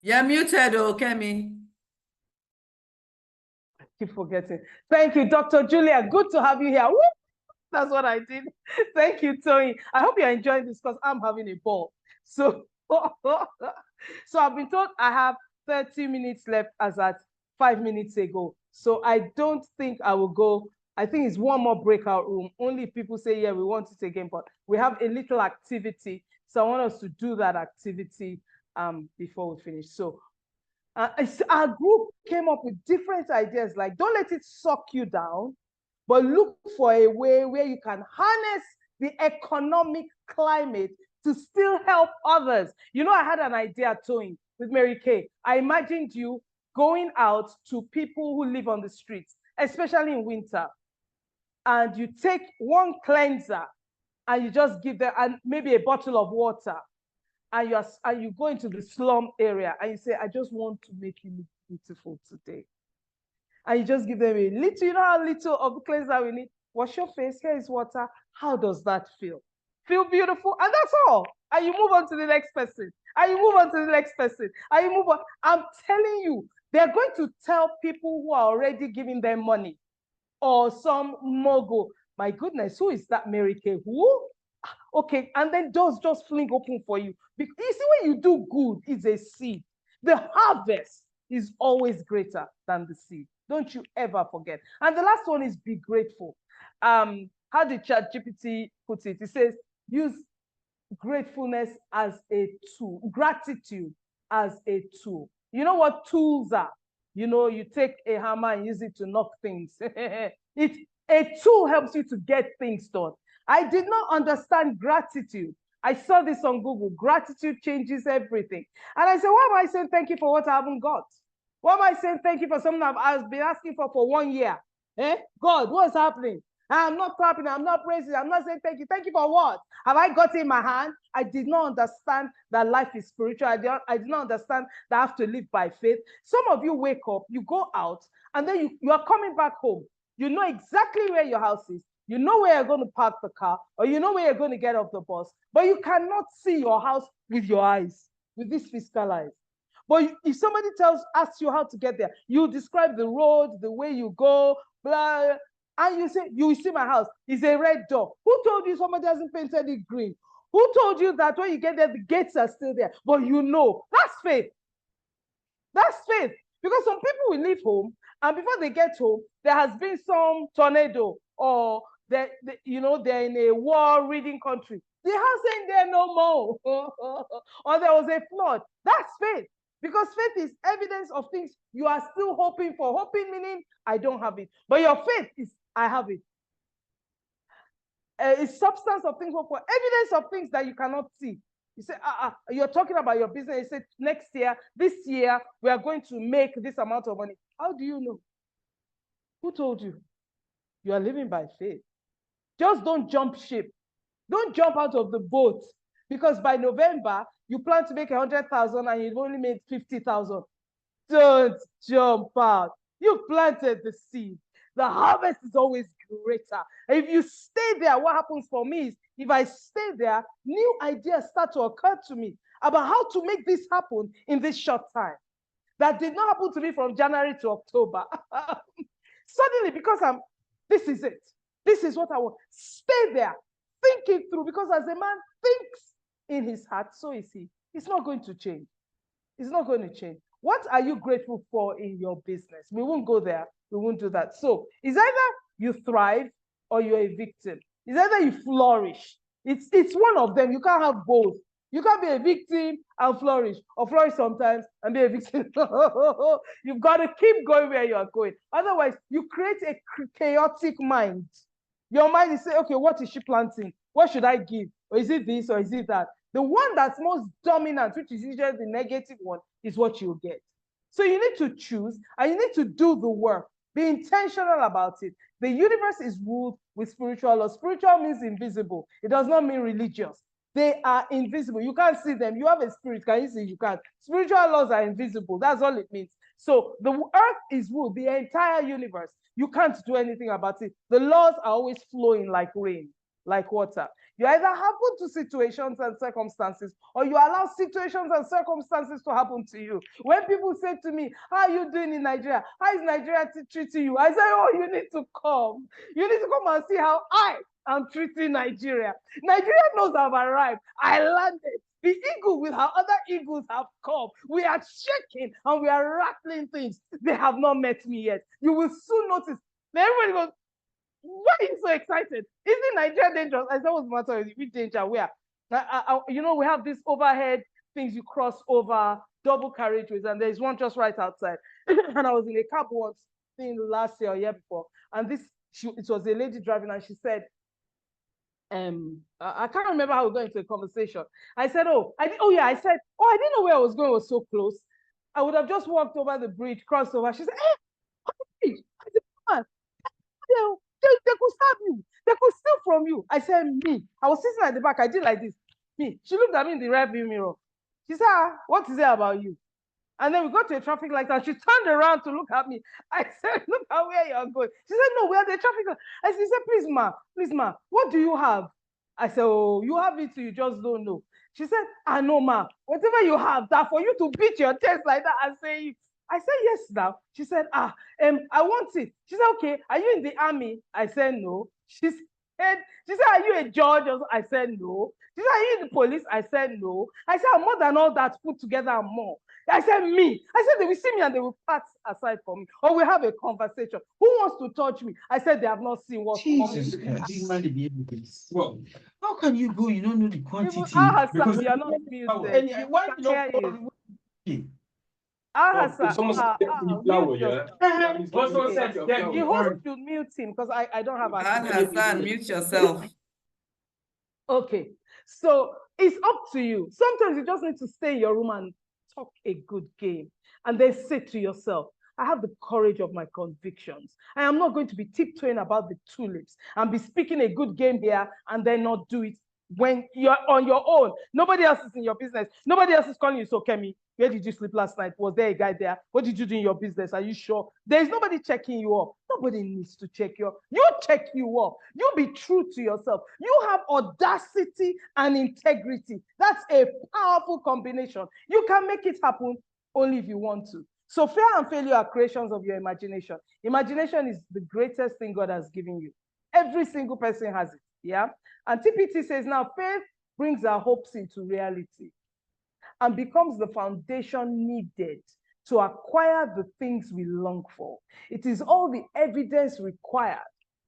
You're muted, oh, Kemi. Keep forgetting. Thank you, Dr. Julia. Good to have you here. Woo! That's what I did. Thank you, Tony. I hope you're enjoying this because I'm having a ball. So, so I've been told I have 30 minutes left as at 5 minutes ago. So I don't think I will go. I think it's one more breakout room. Only people say, yeah, we want it again, but we have a little activity. So I want us to do that activity before we finish. So our group came up with different ideas, like don't let it suck you down, but look for a way where you can harness the economic climate to still help others. You know, I had an idea, Tony, with Mary Kay. I imagined you going out to people who live on the streets, especially in winter, and you take one cleanser and you just give them and maybe a bottle of water, and you go into the slum area and you say, I just want to make you look beautiful today. And you just give them a little, you know how little of the cleanser we need? Wash your face, here is water. How does that feel? Feel beautiful? And that's all. And you move on to the next person. And you move on to the next person. And you move on. I'm telling you, they're going to tell people who are already giving them money or some mogul, my goodness, who is that Mary Kay? Who? Okay, and then doors just fling open for you. Because you see, when you do good, it's a seed. The harvest is always greater than the seed. Don't you ever forget. And the last one is be grateful. How did ChatGPT put it? It says, use gratefulness as a tool, gratitude as a tool. You know what tools are? You know, you take a hammer and use it to knock things. A tool helps you to get things done. I did not understand gratitude. I saw this on Google. Gratitude changes everything. And I said, why am I saying thank you for what I haven't got? Why am I saying thank you for something I've been asking for 1 year? God, what's happening? I'm not clapping, I'm not praising, I'm not saying thank you. Thank you for what? Have I got it in my hand? I did not understand that life is spiritual. I did not understand that I have to live by faith. Some of you wake up, you go out, and then you are coming back home. You know exactly where your house is. You know where you're going to park the car, or you know where you're going to get off the bus, but you cannot see your house with your eyes, with these physical eyes. But if somebody asks you how to get there, you describe the road, the way you go, blah, and you say, you will see my house. It's a red door. Who told you somebody hasn't painted it green? Who told you that when you get there, the gates are still there? But you know, that's faith. That's faith. Because some people will leave home, and before they get home, there has been some tornado, or they're in a war-ridden country. The house ain't there no more. Or there was a flood. That's faith. Because faith is evidence of things you are still hoping for. Hoping meaning I don't have it. But your faith is I have it. It's substance of things, for evidence of things that you cannot see. You say, you're talking about your business. You say, next year, this year, we are going to make this amount of money. How do you know? Who told you? You are living by faith. Just don't jump ship. Don't jump out of the boat, because by November, you plan to make 100,000 and you've only made 50,000. Don't jump out. You planted the seed. The harvest is always greater. If you stay there, what happens for me is, if I stay there, new ideas start to occur to me about how to make this happen in this short time. That did not happen to me from January to October. Suddenly, because this is it. This is what I want. Stay there. Think it through, because as a man thinks in his heart, so is he. It's not going to change. It's not going to change. What are you grateful for in your business? We won't go there. We won't do that. So it's either you thrive or you're a victim. It's either you flourish. It's one of them. You can't have both. You can't be a victim and flourish, or flourish sometimes and be a victim. You've got to keep going where you are going. Otherwise, you create a chaotic mind. Your mind is saying, okay, what is she planting? What should I give? Or is it this or is it that? The one that's most dominant, which is usually the negative one, is what you get. So you need to choose, and you need to do the work. Be intentional about it. The universe is ruled with spiritual laws. Spiritual means invisible. It does not mean religious. They are invisible. You can't see them. You have a spirit. Can you see? You can't. Spiritual laws are invisible. That's all it means. So the earth is ruled, the entire universe. You can't do anything about it. The laws are always flowing like rain. like water. You either happen to situations and circumstances, or you allow situations and circumstances to happen to you. When people say to me, how are you doing in Nigeria? How is Nigeria treating you? I say, oh, you need to come. You need to come and see how I am treating Nigeria. Nigeria knows I've arrived. I landed. The eagle with her other eagles have come. We are shaking and we are rattling things. They have not met me yet. You will soon notice. Then everybody goes, why are you so excited? Isn't Nigeria dangerous? I said, what's the matter with you? Danger? Where? You know, we have these overhead things you cross over, double carriageways, and there's one just right outside. And I was in a cab once, last year or year before, and it was a lady driving, and she said, I can't remember how we got into a conversation. I said, I said, I didn't know where I was going. It was so close. I would have just walked over the bridge, crossed over. She said, hey, I said, come on. They could stab you. They could steal from you. I said, me. I was sitting at the back. I did like this. Me. She looked at me in the rearview mirror. She said, what is it about you? And then we got to a traffic light and she turned around to look at me. I said, look at where you're going. She said, no, we're at the traffic light. I said, please, ma, what do you have? I said, oh, you have it, you just don't know. She said, I know, ma, whatever you have, that for you to beat your chest like that and say it. I said, yes, now. She said, I want it. She said, okay, are you in the army? I said, no. She said, are you a judge? I said, no. She said, are you in the police? I said, no. I said, I'm more than all that put together and more. I said, me. I said, they will see me and they will pass aside for me. Or we have a conversation. Who wants to touch me? I said, they have not seen what. Jesus Christ. Well, how can you go? You don't know the quantity. Because you're not muted. Why you You host should mute him because I don't have Hassan, mute yourself. Okay, so it's up to you. Sometimes you just need to stay in your room and talk a good game, and then say to yourself, I have the courage of my convictions. I am not going to be tiptoeing about the tulips and be speaking a good game here and then not do it when you're on your own. Nobody else is in your business. Nobody else is calling you. So, Kemi, where did you sleep last night? Was there a guy there? What did you do in your business? Are you sure? There's nobody checking you up. Nobody needs to check you up. You check you up. You be true to yourself. You have audacity and integrity. That's a powerful combination. You can make it happen only if you want to. So fear and failure are creations of your imagination. Imagination is the greatest thing God has given you. Every single person has it, yeah? And TPT says now faith brings our hopes into reality and becomes the foundation needed to acquire the things we long for. It is all the evidence required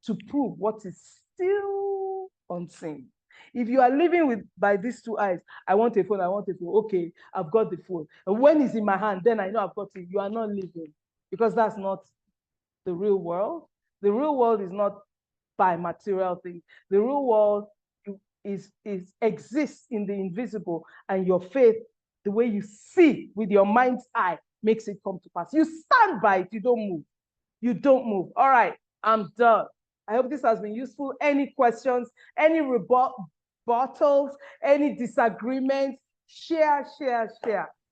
to prove what is still unseen. If you are living by these two eyes, I want a phone, I want a phone. Okay, I've got the phone. And when it's in my hand, then I know I've got it. You are not living because that's not the real world. The real world is not by material things. The real world exists in the invisible, and your faith, the way you see with your mind's eye, makes it come to pass. You stand by it, you don't move. You don't move. All right, I'm done. I hope this has been useful. Any questions, any rebuttals, any disagreements? Share.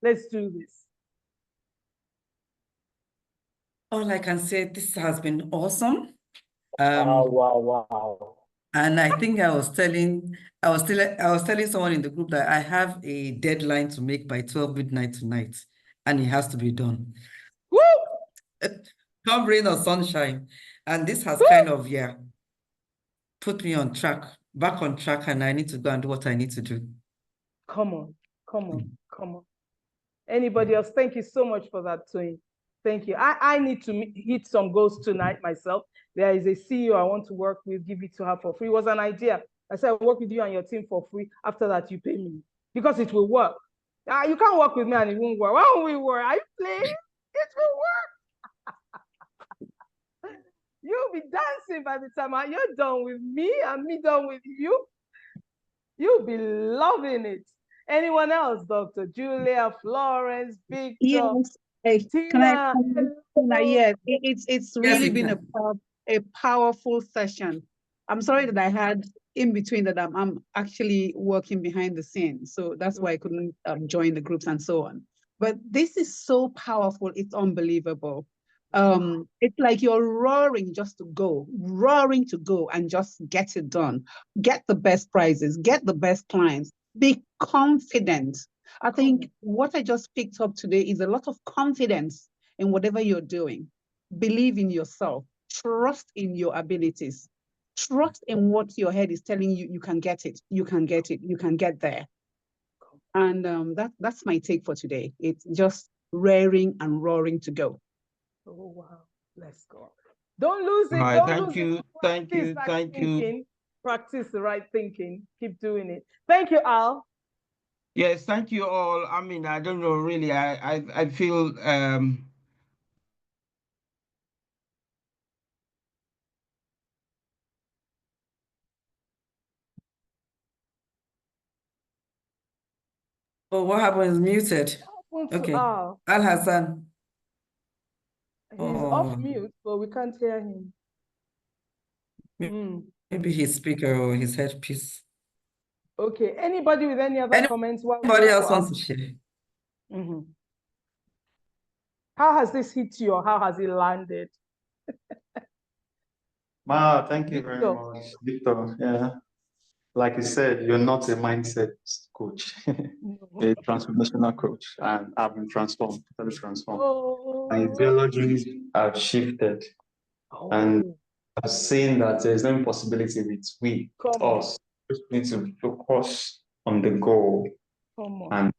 Let's do this. All I can say, this has been awesome. Wow. And I think I was telling someone in the group that I have a deadline to make by 12 midnight tonight, and it has to be done. Woo! Come rain or sunshine. And this has kind of, put me on track, back on track, and I need to go and do what I need to do. Come on. Anybody else? Thank you so much for that, Twain. Thank you. I need to hit some goals tonight myself. There is a CEO I want to work with, give it to her for free. It was an idea. I said, I'll work with you and your team for free. After that, you pay me because it will work. You can't work with me and it won't work. Why won't we work? Are you playing? It will work. You'll be dancing by the time you're done with me and me done with you. You'll be loving it. Anyone else, Dr. Julia, Florence, Victor? Yes. Tina, yes, it's really been a powerful session. I'm sorry that I had in between that I'm actually working behind the scenes, so that's why I couldn't join the groups and so on. But this is so powerful, it's unbelievable. It's like you're roaring just to go, roaring to go and just get it done. Get the best prizes, get the best clients, be confident. I think what I just picked up today is a lot of confidence in whatever you're doing. Believe in yourself, trust in your abilities, trust in what your head is telling you. You can get it, you can get it, you can get there. And that's my take for today. It's just raring and roaring to go. Oh, wow. Let's go. Don't lose it. All right, Don't thank lose you, it. thank Practice you, that thank you. thinking. Practice the right thinking. Keep doing it. Thank you, Al. Yes, thank you all. I mean, I don't know really. I feel Oh, what happened is muted. What happened to Okay. Al? Al Hassan. He's off Oh, mute, but we can't hear him. maybe his speaker or his headpiece. Okay. Anybody with any other comments? While we Anybody wait else for Al? wants to share? How has this hit you, or how has it landed? Ma, thank you very Victor. much, Victor. Yeah, like you said, you're not a mindset coach, a transformational coach, and I've been transformed, totally transformed. My ideologies have shifted, and I've seen that there's no impossibility with us. We just need to focus on the goal and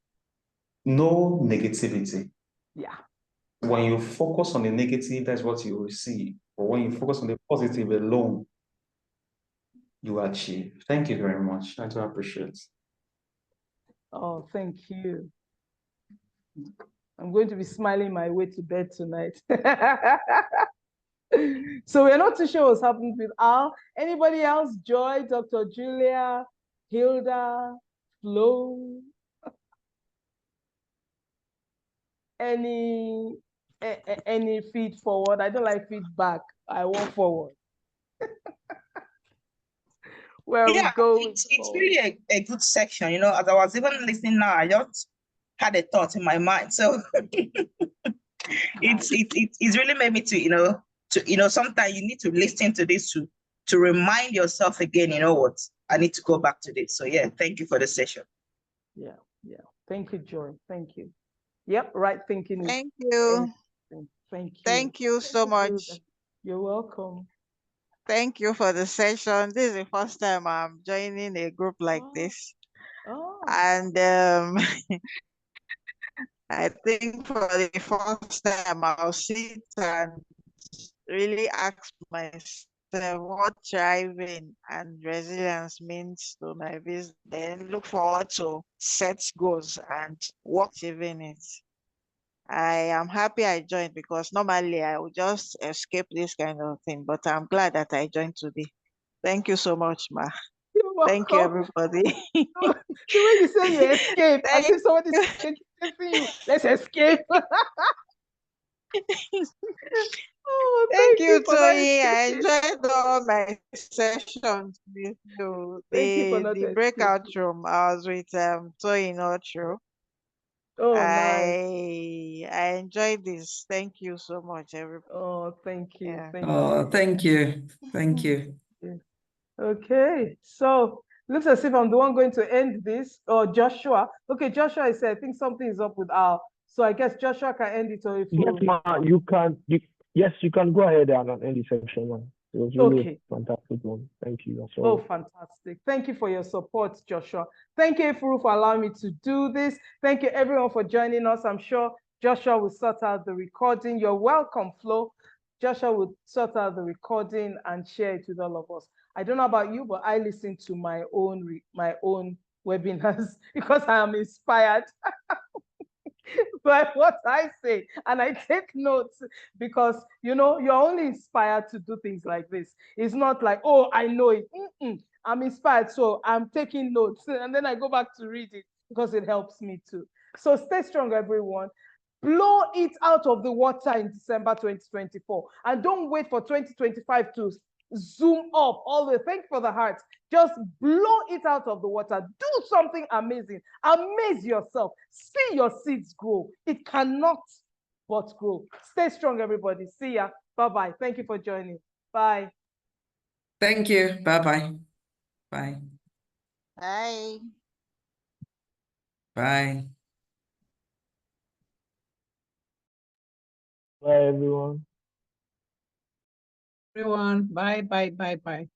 no negativity. Yeah. When you focus on the negative, that's what you receive. But when you focus on the positive alone, you achieve. Thank you very much. I do appreciate. Oh, thank you. I'm going to be smiling my way to bed tonight. So we're not too sure what's happened with Al. Anybody else? Joy, Dr. Julia, Hilda, Flo? Any feed forward? I don't like feedback. I want forward. Where we go? It's really a good section. You know, as I was even listening now, I just had a thought in my mind. So it's really made me to sometimes you need to listen to this to remind yourself again, you know what, I need to go back to this. So yeah, thank you for the session. Yeah. Thank you, Joy. Thank you. Yep, right thinking. Thank you. Thank you. Thank you so much. You're welcome. Thank you for the session. This is the first time I'm joining a group like this. And I think for the first time I'll sit and really ask myself what thriving and resilience means to my business. Then look forward to set goals and work achieving it. I am happy I joined because normally I would just escape this kind of thing, but I'm glad that I joined today. Thank you so much, Ma. Thank you, everybody. The way you say you escape, as if somebody's chasing you. Let's escape. Thank you, Tony. I enjoyed all my sessions with you. The breakout room, I was with Tony Ocho. Oh, nice. I enjoyed this. Thank you so much, everybody. Oh, thank you. Yeah. Thank you. Thank you. Okay, so looks as if I'm the one going to end this, or Joshua. Okay, Joshua is saying, I think something is up with Al. So I guess Joshua can end it. Or if yes, Ma, you can. Yes, you can go ahead and end the section, man. It was really a fantastic one. Thank you. Oh, fantastic. Thank you for your support, Joshua. Thank you, Ifuru, for allowing me to do this. Thank you, everyone, for joining us. I'm sure Joshua will sort out the recording. You're welcome, Flo. Joshua will sort out the recording and share it with all of us. I don't know about you, but I listen to my own webinars because I am inspired by what I say, and I take notes because you're only inspired to do things like this. It's not like, oh, I know it. I'm inspired, so I'm taking notes, and then I go back to read it because it helps me too. So stay strong, everyone. Blow it out of the water in December 2024, and don't wait for 2025 to zoom up all the way. Thank you for the heart. Just blow it out of the water. Do something amazing. Amaze yourself. See your seeds grow. It cannot but grow. Stay strong, everybody. See ya. Bye-bye. Thank you for joining. Bye. Thank you. Bye-bye. Bye. Bye. Bye. Bye, everyone. Everyone, bye, bye, bye, bye.